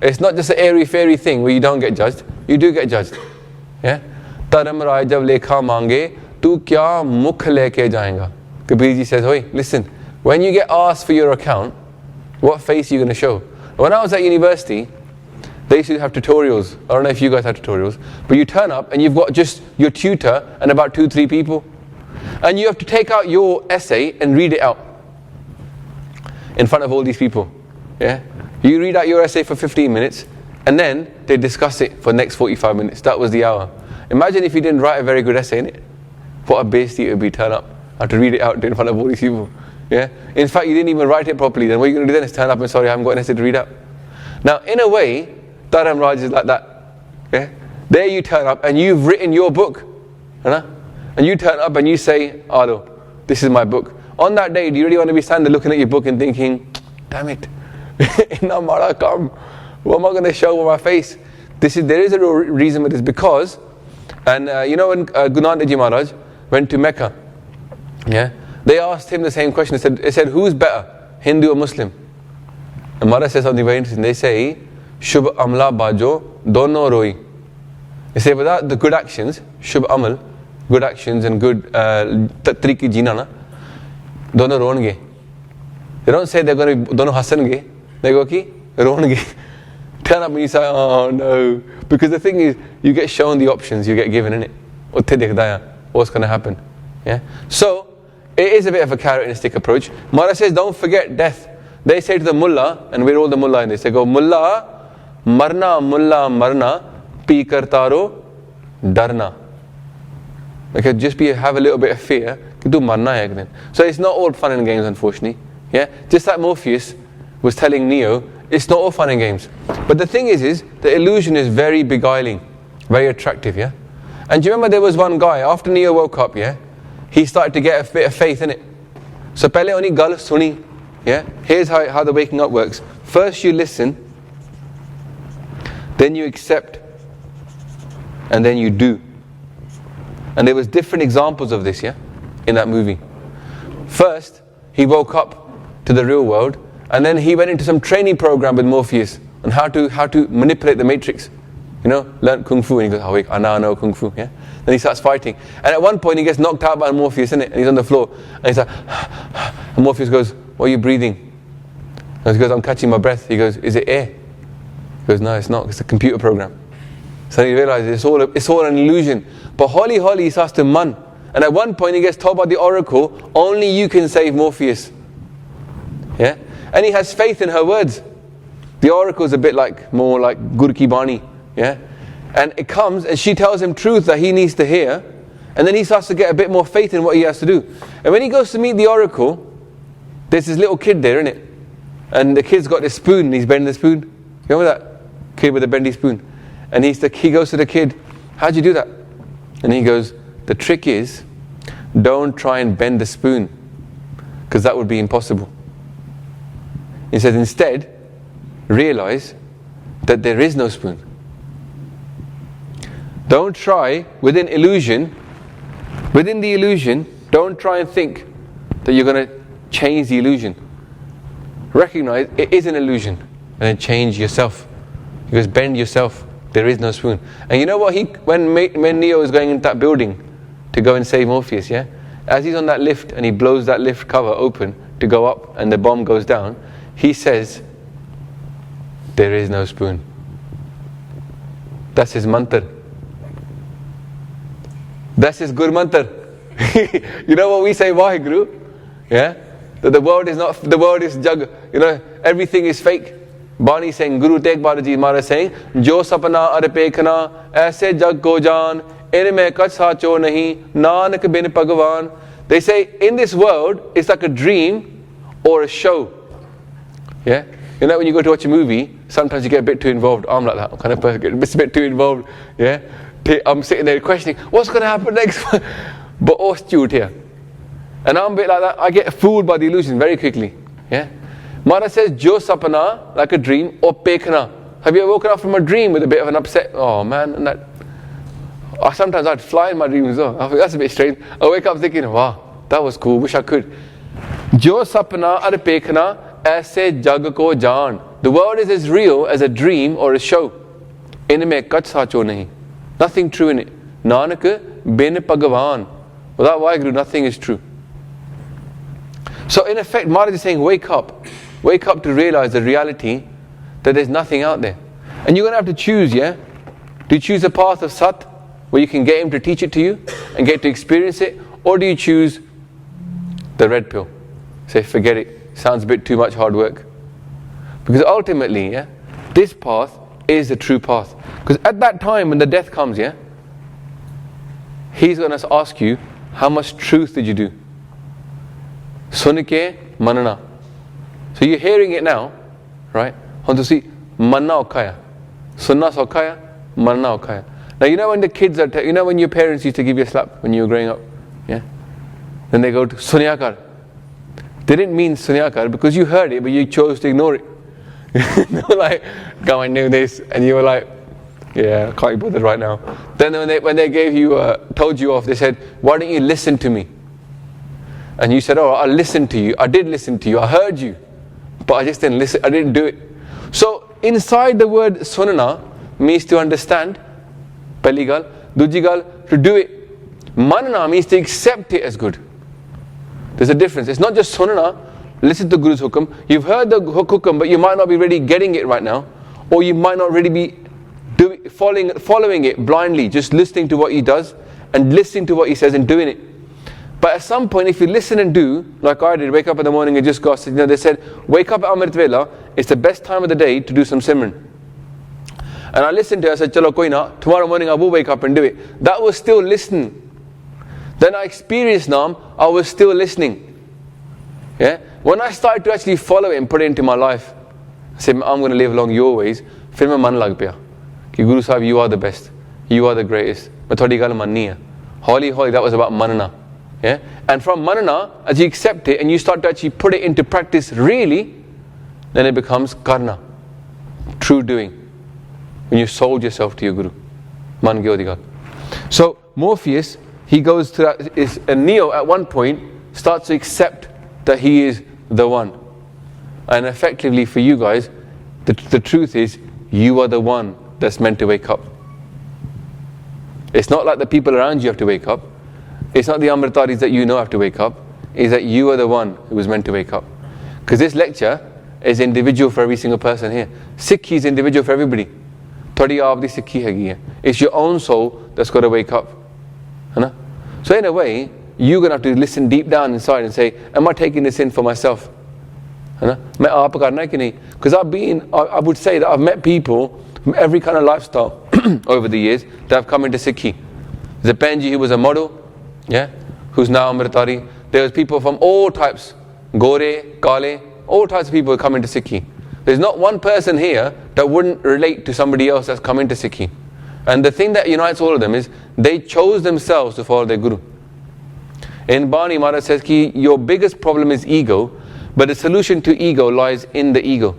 It's not just an airy-fairy thing where you don't get judged. You do get judged. Yeah? Taram Rai jab lekha mange, tu kya mukh leke jayega? Kabirji says, "Oi, listen. When you get asked for your account, what face are you going to show?" When I was at university, they used to have tutorials. I don't know if you guys have tutorials, but you turn up and you've got just your tutor and about 2-3 people, and you have to take out your essay and read it out in front of all these people. Yeah, you read out your essay for 15 minutes, and then they discuss it for the next 45 minutes. That was the hour. Imagine if you didn't write a very good essay in it. What a beastie it would be. Turn up, have to read it out in front of all these people. Yeah. In fact, you didn't even write it properly. Then what are you going to do then? Is turn up and sorry, I haven't got an essay to read out. Now, in a way, Dharam Raj is like that. Yeah? There you turn up and you've written your book. And you turn up and you say, Alo, this is my book. On that day, do you really want to be standing looking at your book and thinking, damn it, inna mara kam, what am I going to show with my face? There is a reason for this, because, and you know when Gurmat Ji Maharaj went to Mecca, yeah, they asked him the same question. They said, who's better, Hindu or Muslim? And Maharaj says something very interesting. They say, Shubh Amla Bajo Dono Roi. They say, without the good actions, Shubh Amal, good actions and good Triki Jinana, Dono Ronge. They don't say they're going to Dono Hasange. They go, Ki Ronge. Turn up and you say, oh no. Because the thing is, you get shown the options, you get given in it. What's going to happen? Yeah. So, it is a bit of a carrot and stick approach. Maharaj says, don't forget death. They say to the mullah, and we're all the mullah in this, they go, mullah marna, pi kartaro, darna. Okay, just have a little bit of fear. So it's not all fun and games, unfortunately. Yeah, just like Morpheus was telling Neo, it's not all fun and games. But the thing is the illusion is very beguiling, very attractive. Yeah, and do you remember there was one guy after Neo woke up? Yeah, he started to get a bit of faith in it. So pehle oni gal suni. Yeah, here's how the waking up works. First you listen, then you accept, and then you do. And there was different examples of this, yeah, in that movie. First, he woke up to the real world, and then he went into some training program with Morpheus on how to manipulate the matrix. You know, learn kung fu, and he goes, oh, I now know kung fu, yeah. Then he starts fighting, and at one point he gets knocked out by Morpheus, isn't it? And he's on the floor, and he's like, and Morpheus goes, what are you breathing? And he goes, I'm catching my breath. He goes, is it air? He goes, no, it's not. It's a computer program. So he realizes it's all an illusion. But holy he starts to man. And at one point he gets told by the oracle, only you can save Morpheus. Yeah? And he has faith in her words. The oracle is a bit more like Gur Ki Bani. Yeah? And it comes and she tells him truth that he needs to hear. And then he starts to get a bit more faith in what he has to do. And when he goes to meet the oracle, there's this little kid there, isn't it? And the kid's got this spoon and he's bending the spoon. You remember that? Kid with a bendy spoon. And he goes to the kid, how'd you do that? And he goes, the trick is, don't try and bend the spoon, because that would be impossible. He says, instead, realize that there is no spoon. Don't try, within the illusion, don't try and think that you're going to change the illusion. Recognize it is an illusion, and then change yourself. He goes, bend yourself. There is no spoon. And you know what? When Neo is going into that building to go and save Morpheus, yeah, as he's on that lift and he blows that lift cover open to go up, and the bomb goes down, he says, there is no spoon. That's his mantra. That's his Gurmat. You know what we say, Vaheguru? Yeah? That the world is jug, you know, everything is fake. Bani saying, Guru Tegh Bahadurji Ji Maharaj saying, Jo sapna arpekhna, aise jag ko jaan, inme kach sacho nahi, nanak bin Bhagwan. They say, in this world, it's like a dream or a show. Yeah? You know when you go to watch a movie, sometimes you get a bit too involved. I'm like that, I'm kind of person, get a bit too involved. Yeah, I'm sitting there questioning, what's going to happen next? But oh, stewed here. And I'm a bit like that, I get fooled by the illusion very quickly. Yeah. Maharaj says, Jo sapna, like a dream, or pekhna. Have you ever woken up from a dream with a bit of an upset? Oh man, and that. Sometimes I'd fly in my dreams as well. I think that's a bit strange. I wake up thinking, wow, that was cool, wish I could. Jo sapna ar pekhna, aise jag ko jaan. The world is as real as a dream or a show. Inme kach sacho nahi. Nothing true in it. Nanak bin Bhagavan. Without Waheguru, nothing is true. So in effect, Maharaj is saying, wake up. Wake up to realize the reality that there's nothing out there. And you're going to have to choose, yeah? Do you choose the path of Sat, where you can get him to teach it to you and get to experience it? Or do you choose the red pill? Say, forget it. Sounds a bit too much hard work. Because ultimately, yeah, this path is the true path. Because at that time when the death comes, yeah, he's going to ask you, how much truth did you do? Sunike manana. So you're hearing it now, right? On to see manna okaya. Sunna sokaya, manna okaya. Now you know when the kids are, you know when your parents used to give you a slap when you were growing up? Yeah? Then they go to sunyakar. They didn't mean sunyakar because you heard it but you chose to ignore it. They were like, come I knew this, and you were like, yeah, I can't be bothered right now. Then when they gave you, told you off, they said, why don't you listen to me? And you said, oh, I listened to you. I did listen to you. I heard you. But I just didn't listen. I didn't do it. So inside the word sunana means to understand. Pehli gal. Duji gal, to do it. Manana means to accept it as good. There's a difference. It's not just sunana. Listen to Guru's hukum. You've heard the hukum, but you might not be really getting it right now. Or you might not really be following it blindly. Just listening to what he does and listening to what he says and doing it. But at some point, if you listen and do, like I did, wake up in the morning and just go, you know, they said, wake up at Amrit Vela, it's the best time of the day to do some Simran. And I listened to it, I said, chalo koi na, tomorrow morning I will wake up and do it. That was still listening. Then I experienced Naam, I was still listening. Yeah? When I started to actually follow it and put it into my life, I said, I'm going to live along your ways, fir main man lag paya. Ki Guru Sahib, you are the best. You are the greatest. Main thodi gal manni hai. Holy, that was about manana. Yeah? And from manana, as you accept it and you start to actually put it into practice really, then it becomes karna, true doing. When you sold yourself to your Guru. Man Gyodigal. So Morpheus, he goes to that, and Neo at one point starts to accept that he is the one. And effectively for you guys, the truth is, you are the one that's meant to wake up. It's not like the people around you have to wake up. It's not the Amritaris that you know have to wake up. It's that you are the one who was meant to wake up. Because this lecture is individual for every single person here. Sikhi is individual for everybody. Thodi aapdi Sikhi hegi hai. It's your own soul that's got to wake up. So in a way, you're going to have to listen deep down inside and say, am I taking this in for myself? Because I would say that I've met people from every kind of lifestyle over the years that have come into Sikhi. There's a Benji who was a model, yeah, who's now Amritari. There's people from all types, Gore, Kale, all types of people who come into Sikhi. There's not one person here that wouldn't relate to somebody else that's come into Sikhi. And the thing that unites all of them is they chose themselves to follow their Guru. In Bani, Maharaj says ki your biggest problem is ego, but the solution to ego lies in the ego.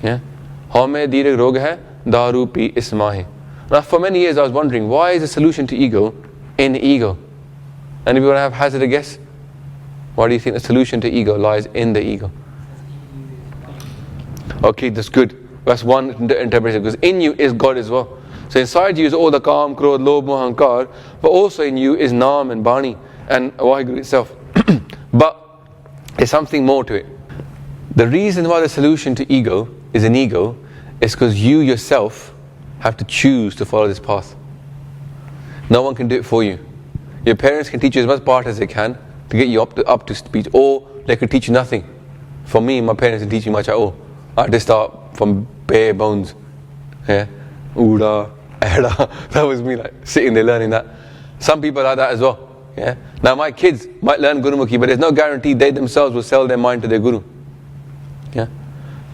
Yeah? Haume direk rog hai, daru pi isma hai. Now for many years I was wondering, why is the solution to ego in the ego? And if you want to have hazard a guess, why do you think the solution to ego lies in the ego? Okay, that's good. That's one interpretation, because in you is God as well. So inside you is all the Kaam, Krodh, Lobh, Moh, Ahankar, but also in you is Naam and Bani and Waheguru itself. But there's something more to it. The reason why the solution to ego is an ego is because you yourself have to choose to follow this path. No one can do it for you. Your parents can teach you as much part as they can to get you up to speed, or they could teach you nothing. For me, my parents didn't teach me much at all. I had to start from bare bones. Yeah, Uda, Eda. That was me, like sitting there learning that. Some people like that as well. Yeah. Now my kids might learn Gurumukhi, but there's no guarantee they themselves will sell their mind to their Guru. Yeah.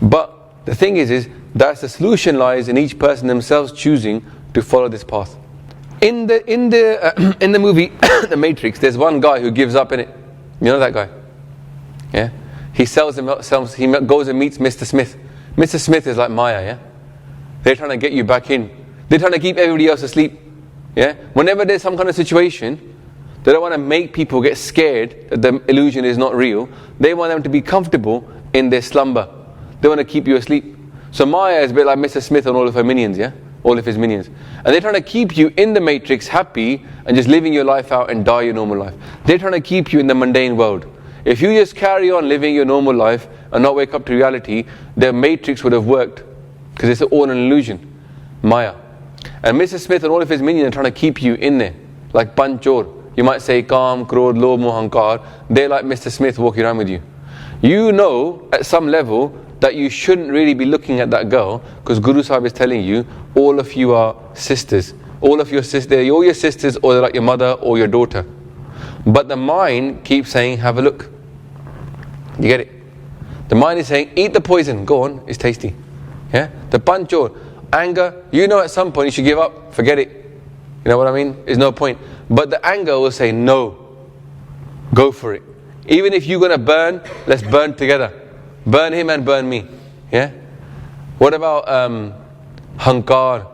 But the thing is that the solution lies in each person themselves choosing to follow this path. In the movie The Matrix, there's one guy who gives up in it. You know that guy? Yeah? He he goes and meets Mr. Smith. Mr. Smith is like Maya, yeah? They're trying to get you back in. They're trying to keep everybody else asleep. Yeah? Whenever there's some kind of situation, they don't want to make people get scared that the illusion is not real. They want them to be comfortable in their slumber. They want to keep you asleep. So Maya is a bit like Mr. Smith and all of her minions, yeah? All of his minions. And they're trying to keep you in the matrix happy and just living your life out and die your normal life. They're trying to keep you in the mundane world. If you just carry on living your normal life and not wake up to reality, the matrix would have worked. Because it's all an illusion. Maya. And Mr. Smith and all of his minions are trying to keep you in there. Like Panchor. You might say Kam, Krodh, Lobh, Mohankar. They're like Mr. Smith walking around with you. You know at some level that you shouldn't really be looking at that girl, because Guru Sahib is telling you all of you are sisters. All of your sisters, they're all your sisters, or they're like your mother or your daughter. But the mind keeps saying, have a look. You get it? The mind is saying, eat the poison, go on, it's tasty. Yeah? The Panchor, anger, you know at some point you should give up, forget it. You know what I mean? There's no point. But the anger will say, no, go for it. Even if you're going to burn, let's burn together. Burn him and burn me. Yeah? What about Hankar?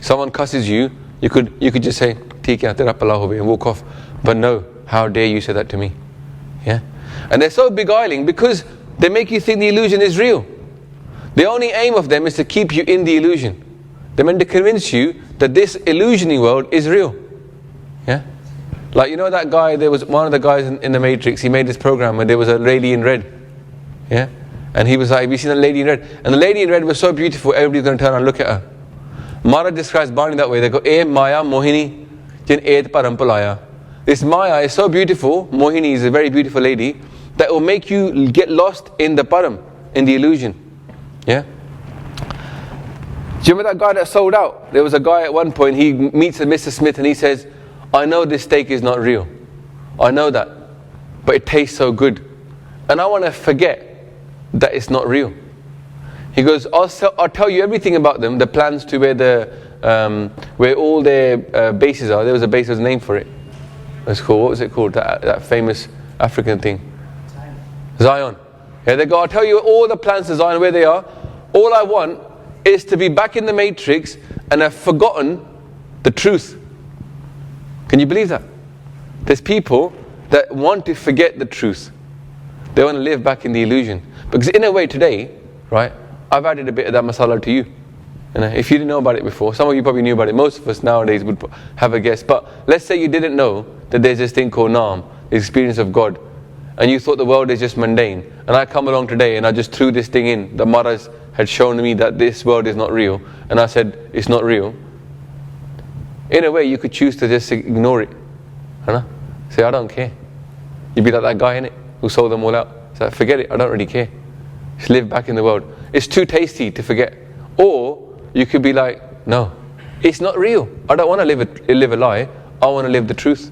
Someone cusses you, you could just say, "Theek hai, tera pala ho gaya," and walk off. But no, how dare you say that to me? Yeah? And they're so beguiling because they make you think the illusion is real. The only aim of them is to keep you in the illusion. They're meant to convince you that this illusioning world is real. Yeah? Like, you know that guy, there was one of the guys in the Matrix, he made this program where there was a lady in red. Yeah? And he was like, have you seen that lady in red? And the lady in red was so beautiful, everybody's going to turn and look at her. Maharaj describes Bani that way. They go, "E Maya Mohini, jin et param pulaya." This Maya is so beautiful, Mohini is a very beautiful lady, that will make you get lost in the param, in the illusion. Yeah? Do you remember that guy that sold out? There was a guy at one point, he meets Mr. Smith and he says, "I know this steak is not real. I know that. But it tastes so good. And I want to forget that it's not real." He goes, I'll tell you everything about them, the plans to where all their bases are. There was a base, there was a name for it. It's called, what was it called? That famous African thing. Zion. Yeah, they go, I'll tell you all the plans to Zion, where they are. All I want is to be back in the matrix and have forgotten the truth. Can you believe that? There's people that want to forget the truth. They want to live back in the illusion. Because in a way today, right, I've added a bit of that masala to you. You know, if you didn't know about it before, some of you probably knew about it. Most of us nowadays would have a guess. But let's say you didn't know that there's this thing called Naam, the experience of God. And you thought the world is just mundane. And I come along today and I just threw this thing in. The Maharaj had shown me that this world is not real. And I said, it's not real. In a way, you could choose to just ignore it. Say, I don't care. You'd be like that guy, innit, who sold them all out. So forget it, I don't really care. Just live back in the world. It's too tasty to forget. Or you could be like, no, it's not real. I don't want to live a lie. I want to live the truth.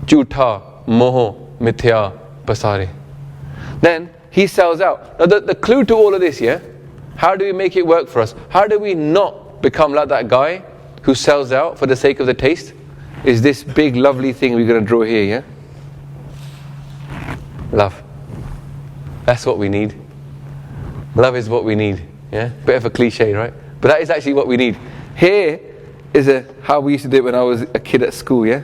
Jhutha, moho, mithya, pasare. Then he sells out. Now the clue to all of this, yeah? How do we make it work for us? How do we not become like that guy who sells out for the sake of the taste? Is this big lovely thing we're going to draw here, yeah? Love. That's what we need. Love is what we need. Yeah? Bit of a cliche, right? But that is actually what we need. Here is how we used to do it when I was a kid at school, yeah?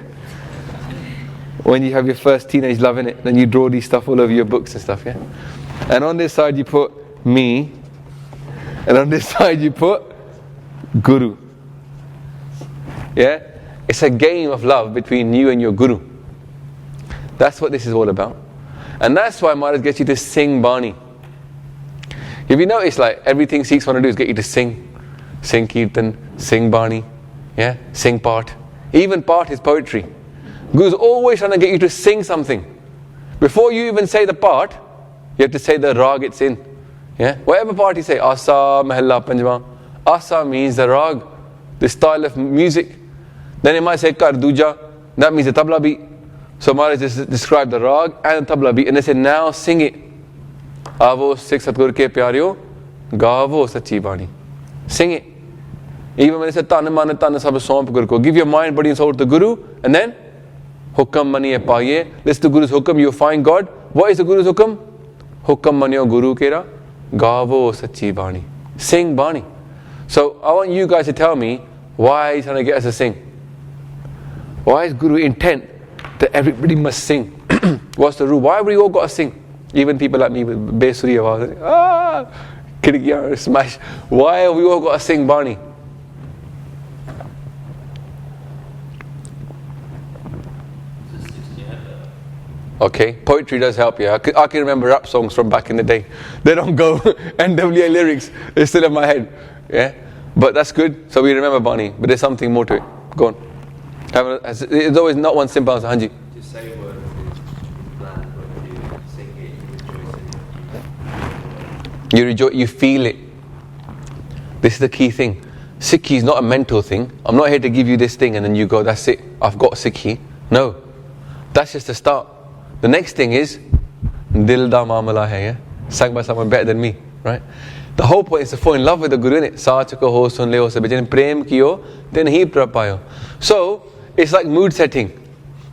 When you have your first teenage love in it, then you draw these stuff all over your books and stuff, yeah? And on this side you put me, and on this side you put Guru. Yeah? It's a game of love between you and your Guru. That's what this is all about. And that's why Maharaj gets you to sing Bani. If you notice, like, everything Sikhs want to do is get you to sing. Sing Kirtan, sing Bani, yeah? Sing part. Even part is poetry. Guru's always trying to get you to sing something. Before you even say the part, you have to say the rag it's in. Yeah? Whatever part you say, Asa, Mahalla, Panjwa. Asa means the rag, the style of music. Then it might say Kar Duja, that means the tabla beat. So Maharaj just described the rag and the tabla beat, and they said, now sing it. Avo Sikh Satgur ke pyaryo, gavo sachi bani. Sing it. Even when it says tan man tan sab somp Guru ko, give your mind, body and soul to the Guru, and then hukam mani paye. Listen to Guru's hukam, you find God. What is the Guru's hukam? Hukam maniyo Guru kera, gavo sachi bani. Sing bani. So I want you guys to tell me why he's trying to get us to sing. Why is Guru intent that everybody must sing? What's the rule? Why have we all got to sing? Even people like me with besuri awaz, kidkiyan smash. Why have we all got to sing bani? Okay, poetry does help, yeah. I can remember rap songs from back in the day. They don't go NWA lyrics, they're still in my head. Yeah, but that's good. So we remember Bani, but there's something more to it. Go on. It's always not one simple answer, Hanji. Just say words is bland, but if you sing it, You rejoice, you feel it. This is the key thing. Sikhi is not a mental thing. I'm not here to give you this thing and then you go, that's it, I've got Sikhi. No, that's just the start. The next thing is, Dil da mamala hai, yeah? Sang by someone better than me, right? The whole point is to fall in love with the Guru, innit? Saach ko ho sun leo sabe jin prem kiyo, then hi prapayo. So, it's like mood setting.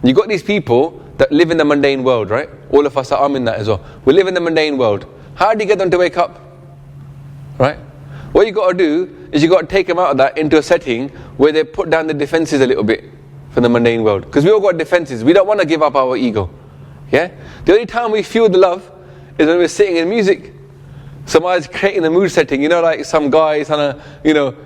You got these people that live in the mundane world, right? All of us are in that as well. We live in the mundane world. How do you get them to wake up? Right? What you got to do is you got to take them out of that into a setting where they put down the defenses a little bit for the mundane world. Because we all got defenses. We don't want to give up our ego. Yeah? The only time we feel the love is when we're sitting in music. Somebody's creating a mood setting. You know, like some guy is trying to,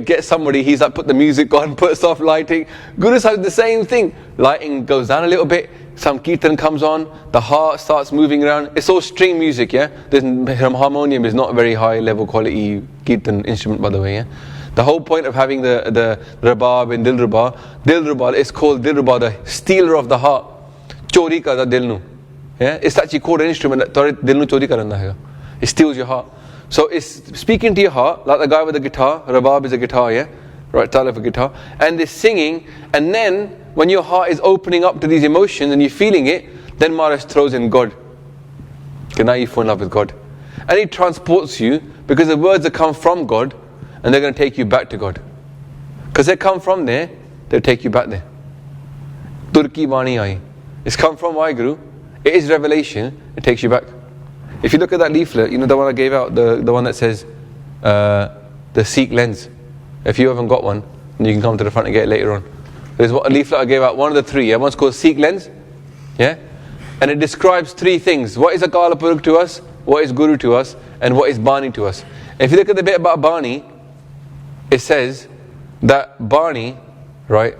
get somebody. He's like, put the music on, put soft lighting. Guru Sahib the same thing. Lighting goes down a little bit. Some kirtan comes on. The heart starts moving around. It's all string music, yeah? Harmonium is not a very high level quality kirtan instrument, by the way, yeah? The whole point of having the rabab and Dilruba is called Dilruba, the stealer of the heart. Chori karda dil nu. Yeah? It's actually called an instrument that dil nu chori karanda hai. It steals your heart. So it's speaking to your heart, like the guy with the guitar. Rabab is a guitar, yeah? Right, style of a guitar. And they're singing, and then when your heart is opening up to these emotions and you're feeling it, then Maharaj throws in God. Okay, now you fall in love with God. And He transports you, because the words that come from God, and they're going to take you back to God. Because they come from there, they'll take you back there. Turki Vani Ai. It's come from Waheguru. It is revelation. It takes you back. If you look at that leaflet, the one I gave out, the one that says the Sikh lens. If you haven't got one, then you can come to the front and get it later on. There's a leaflet I gave out, one of the three. Yeah? One's called Sikh lens. Yeah? And it describes three things. What is Akala Purukh to us? What is Guru to us? And what is Bani to us? And if you look at the bit about Bani, it says that Bani, right,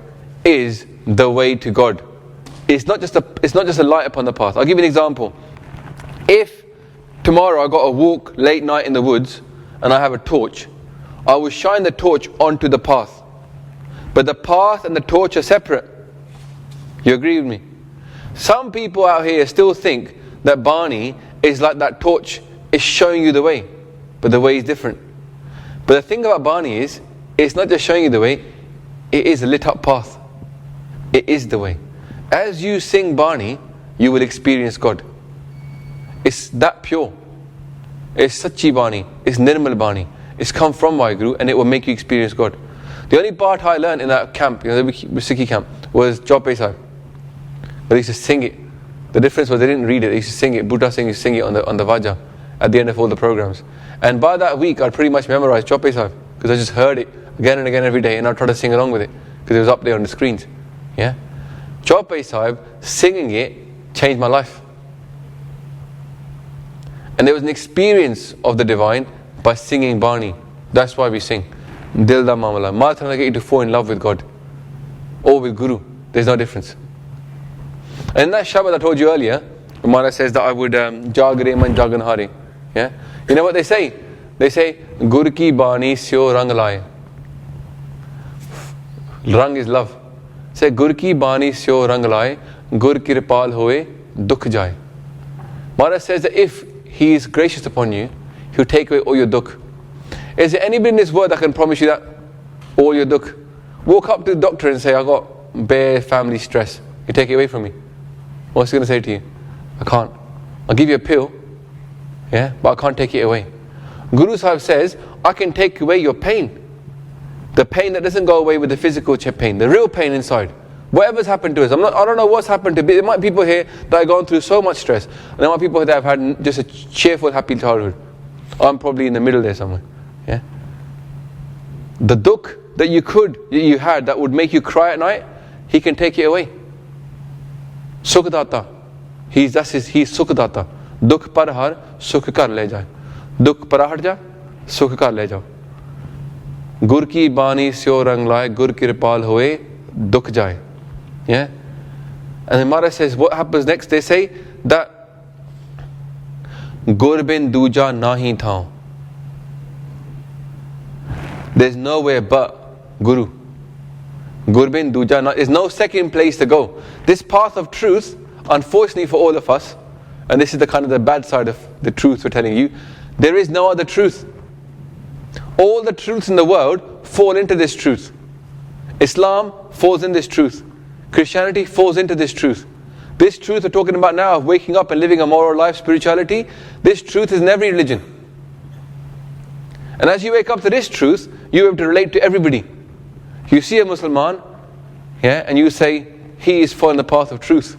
is the way to God. It's not just a light upon the path. I'll give you an example. If tomorrow I got to walk late night in the woods and I have a torch, I will shine the torch onto the path. But the path and the torch are separate. You agree with me? Some people out here still think that Bani is like that torch, is showing you the way. But the way is different. But the thing about Bani is, it's not just showing you the way, it is a lit up path. It is the way. As you sing Bani, you will experience God. It's that pure. It's Sachi Bani. It's Nirmal Bani. It's come from Waheguru, and it will make you experience God. The only part I learned in that camp, the Sikhi camp, was Jope Sahib. They used to sing it. The difference was they didn't read it. They used to sing it. Buddha Singh used to sing it on the Vaja at the end of all the programs. And by that week, I'd pretty much memorized Jope Sahib, because I just heard it again and again every day, and I'd try to sing along with it because it was up there on the screens. Yeah, Jope Sahib, singing it changed my life. And there was an experience of the divine by singing Bani. That's why we sing. Dil da mamala. Ma trying to get you to fall in love with God or with Guru. There's no difference. And in that Shabad I told you earlier, Maharaj says that I would Jagre man jagan hari. Yeah? You know what they say? They say, Gur ki bani syo rang laye. Rang is love. Say, Gur ki bani syo rang laye, Gur kirpal hoye, dukh jaye. Maharaj says that if He is gracious upon you, He'll take away all your dukh. Is there anybody in this world that can promise you that? All your dukh. Walk up to the doctor and say, I got bare family stress. You take it away from me. What's he going to say to you? I can't. I'll give you a pill. Yeah, but I can't take it away. Guru Sahib says, I can take away your pain. The pain that doesn't go away with the physical pain, the real pain inside. Whatever's happened to us. I don't know what's happened to. There might be people here that have gone through so much stress. And there might be people that have had just a cheerful, happy childhood. I'm probably in the middle there somewhere. Yeah. The dukh that you had that would make you cry at night, He can take it away. Sukhdata. He's Sukhdata. Dukh par har, sukh kar le jaye. Dukh par har ja, sukh kar le jao. Gur ki bani syo rang laye, gur kirpal hoye, dukh jaye. Yeah? And the Maharaj says, what happens next? They say that Gur bin duja nahi thao. There's nowhere but Guru. Gur bin duja na. There's no second place to go. This path of truth, unfortunately for all of us, and this is the kind of the bad side of the truth we're telling you, there is no other truth. All the truths in the world fall into this truth. Islam falls in this truth. Christianity falls into this truth. This truth we're talking about now of waking up and living a moral life, spirituality, this truth is in every religion. And as you wake up to this truth, you have to relate to everybody. You see a Muslim, yeah, and you say, he is following the path of truth.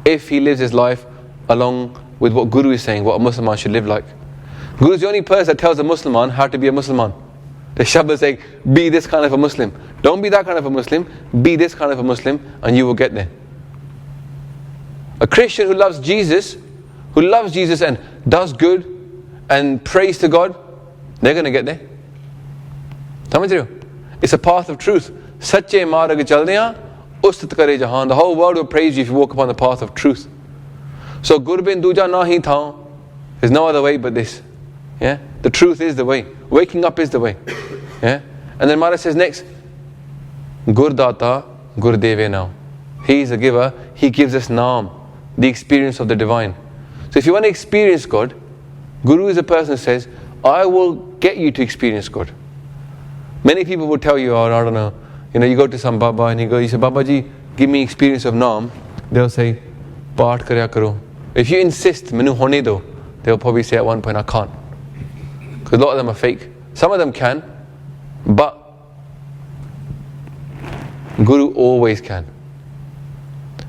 If he lives his life along with what Guru is saying, what a Muslim should live like. Guru is the only person that tells a Muslim how to be a Muslim. The Shabbat is saying, be this kind of a Muslim. Don't be that kind of a Muslim, be this kind of a Muslim, and you will get there. A Christian who loves Jesus and does good and prays to God, they're going to get there. It's a path of truth. Sache marg chaldeyan ustat kare jahan. The whole world will praise you if you walk upon the path of truth. So gur bin duja nahi thao. There's no other way but this. Yeah? The truth is the way. Waking up is the way. Yeah? And then Maharaj says next, Gur data, Gur deve now. He is a giver. He gives us naam, the experience of the divine. So if you want to experience God, Guru is a person who says, I will get you to experience God. Many people will tell you, oh, I don't know, you go to some Baba and you say, Baba ji, give me experience of naam. They'll say, Paat karya karo. If you insist, manu hone do, they'll probably say at one point, I can't. Because a lot of them are fake. Some of them can, but Guru always can.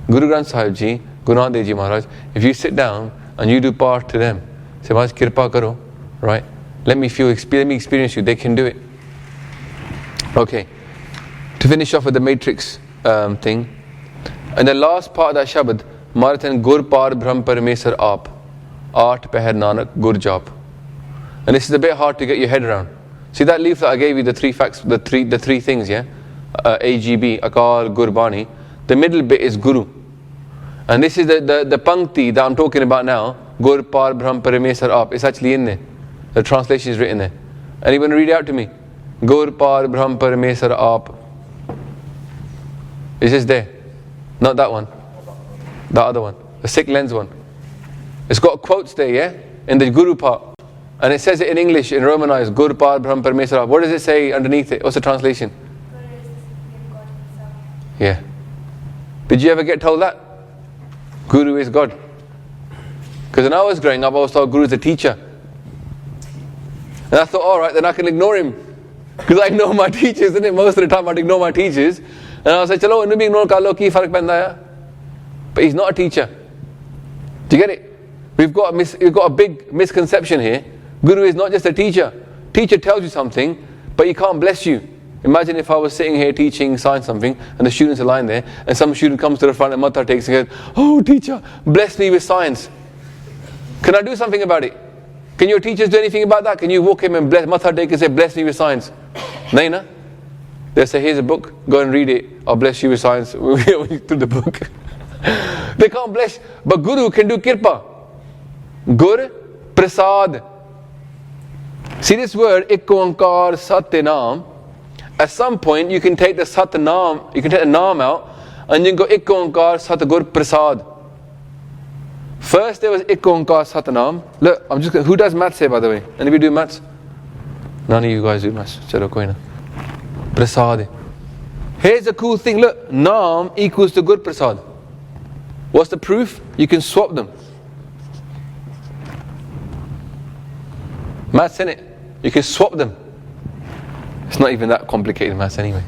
Guru Granth Sahib Ji, Guru Nanak Dev Ji Maharaj, if you sit down and you do part to them, say, Maharaj, kirpa karo, right? Let me experience you. They can do it. Okay. To finish off with the matrix thing, and the last part of that Shabad, Marathan Gur Par Brahm Paramesar Aap, Aat Pehar Nanak Gur Jap. And this is a bit hard to get your head around. See that leaf that I gave you, the three facts, the three things, yeah? AGB, Akal, Gurbani. The middle bit is Guru. And this is the Pankti that I'm talking about now, Gur Par Brahm Paramesar Aap. It's actually in there. The translation is written there. Anyone read it out to me? Gur Par Brahm Paramesar Aap. It's just there. Not that one. The other one. The Sikh lens one. It's got quotes there, yeah? In the Guru part. And it says it in English, in Romanized, Gur Par Brahm Paramesar Aap. What does it say underneath it? What's the translation? Yeah. Did you ever get told that? Guru is God. Because when I was growing up, I was told Guru is a teacher. And I thought, alright, then I can ignore him. Because I ignore my teachers, isn't it? Most of the time I'd ignore my teachers. And I was like, chalo, innu bhi ignore kar lo, ki farak penda hai? But he's not a teacher. Do you get it? We've got a big misconception here. Guru is not just a teacher. Teacher tells you something, but he can't bless you. Imagine if I was sitting here teaching science something, and the students are lying there, and some student comes to the front and matha takes and goes, oh teacher, bless me with science. Can I do something about it? Can your teachers do anything about that? Can you walk him and bless, matha take and say, bless me with science? No, no. They'll say, here's a book, go and read it, I'll bless you with science. Through the book. They can't bless, but Guru can do kirpa. Gur Prasad. See this word, Ikonkar Satyanam. At some point you can take the Satyanam, you can take the Naam out, and you can go Ikonkar Satgur Prasad. First there was Ikonkar Satyanam. Look, who does maths here by the way? Anybody do maths? None of you guys do maths. Chalo koi na. Prasad. Here's a cool thing, look, Naam equals to Gur Prasad. What's the proof? You can swap them. Maths, innit? You can swap them. It's not even that complicated maths anyway.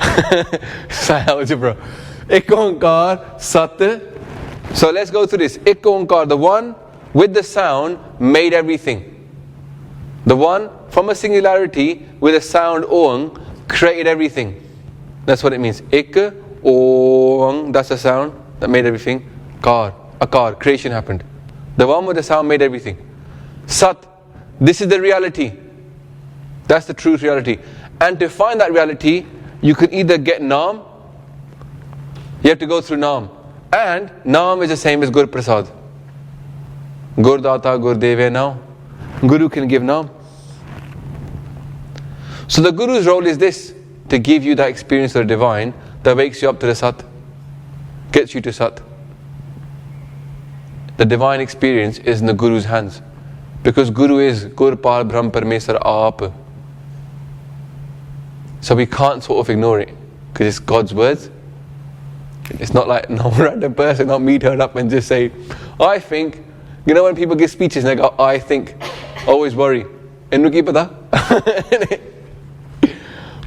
It's like algebra. Ik Onkar Sat. So let's go through this. Ik Onkar, the one with the sound, made everything. The one from a singularity with a sound Ong created everything. That's what it means. Ik Ong, that's the sound that made everything. Kar, Akar, creation happened. The one with the sound made everything. Sat, this is the reality. That's the truth reality. And to find that reality, you can either get Naam, you have to go through Naam. And Naam is the same as Gur Prasad. Gur Data, Gur Deve now. Guru can give Naam. So the Guru's role is this, to give you that experience of the divine that wakes you up to the Sat, gets you to Sat. The divine experience is in the Guru's hands. Because Guru is Gur Par Brahm Parmesar Aap. So we can't sort of ignore it, because it's God's words. It's not like no random person, not me turn up and just say, I think. You know when people give speeches and they go, I think, always worry. Innu ki pata?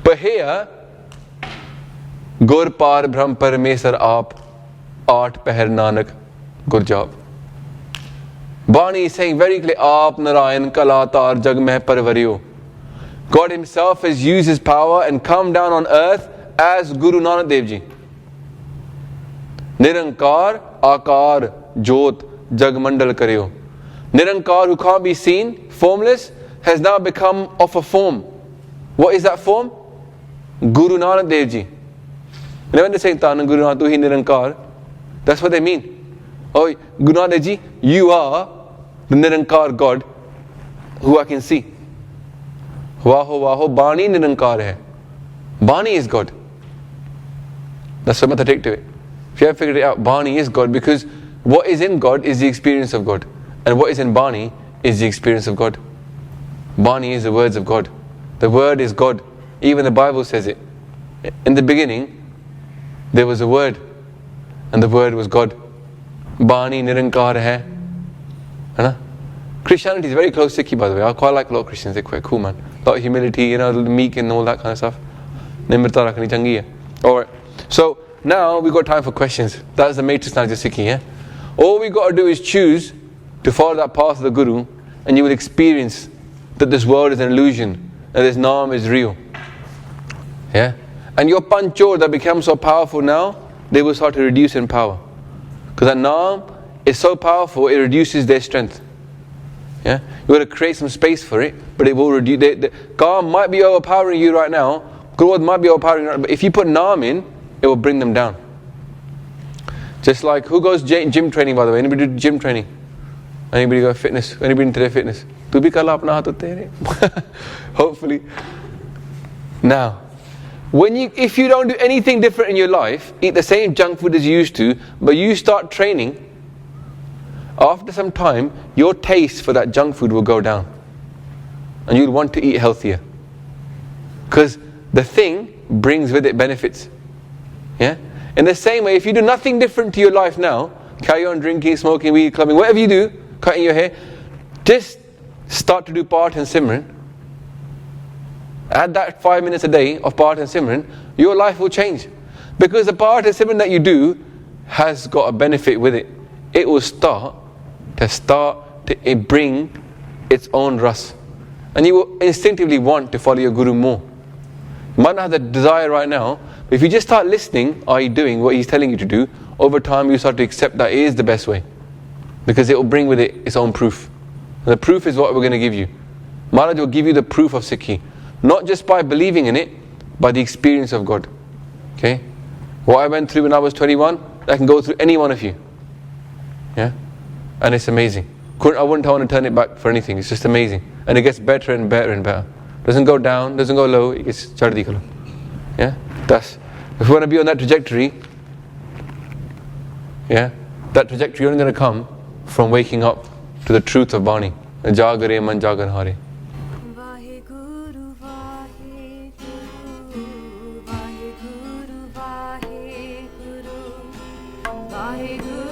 But here, Gur Par Brahm Parmesar Aap, Aat Pahar Nanak Gurjab. Bani is saying very clearly, Aap Narayan Kalatar Jag Meh Parvariyo. God Himself has used His power and come down on earth as Guru Nanak Dev Ji. Nirankar, Akar, Jot, Jagmandal Karyo. Nirankar, who can't be seen, formless, has now become of a form. What is that form? Guru Nanak Dev Ji. And when they say, Tana Guru Nanak Tu Hi Nirankar, that's what they mean. Oh, Guru Nanak Dev Ji, you are the Nirankar God who I can see. Vaho Vaho, Bani Nirankar hai. Bani is God. That's what I take to it. If you have figured it out, Bani is God, because what is in God is the experience of God. And what is in Bani is the experience of God. Bani is the words of God. The word is God. Even the Bible says it. In the beginning, there was a word, and the word was God. Bani Nirankar hai. Hai. Christianity is very close to Sikhi, by the way. I quite like a lot of Christians. They're quite cool, man. A lot of humility, you know, meek and all that kind of stuff. Nimrata rakhni changi hai. Alright. So, now we've got time for questions. That's the matrix knowledge of Sikhi, yeah? All we got to do is choose to follow that path of the Guru, and you will experience that this world is an illusion, and this Naam is real. Yeah? And your panchor that becomes so powerful now, they will start to reduce in power. Because that Naam is so powerful, it reduces their strength. Yeah? You got to create some space for it, but it will reduce. The Kaam might be overpowering you right now, Krodh might be overpowering you right now, but if you put Naam in, it will bring them down. Just like, who goes gym training, by the way? Anybody do gym training? Anybody go fitness? Anybody into their fitness? Tu bhi kala apna haath tere. Hopefully. Now, if you don't do anything different in your life, eat the same junk food as you used to, but you start training, after some time, your taste for that junk food will go down. And you'll want to eat healthier. Because the thing brings with it benefits. Yeah? In the same way, if you do nothing different to your life now, carry on drinking, smoking, weed, clubbing, whatever you do, cutting your hair, just start to do Part and Simran. Add that 5 minutes a day of Part and Simran, your life will change. Because the Part and Simran that you do has got a benefit with it. It will start to bring its own ras. And you will instinctively want to follow your Guru more. You might not have the desire right now, but if you just start listening, are you doing what he's telling you to do, over time you start to accept that it is the best way. Because it will bring with it its own proof. And the proof is what we're going to give you. Maharaj will give you the proof of Sikhi. Not just by believing in it, by the experience of God. Okay? What I went through when I was 21, I can go through any one of you. Yeah? And it's amazing. I wouldn't want to turn it back for anything. It's just amazing. And it gets better and better and better. Doesn't go down, doesn't go low, it gets chardi kalo. Yeah? That's, if you want to be on that trajectory, yeah, that trajectory is only going to come from waking up to the truth of Bani. Jagare man jagan hare. Vaheguru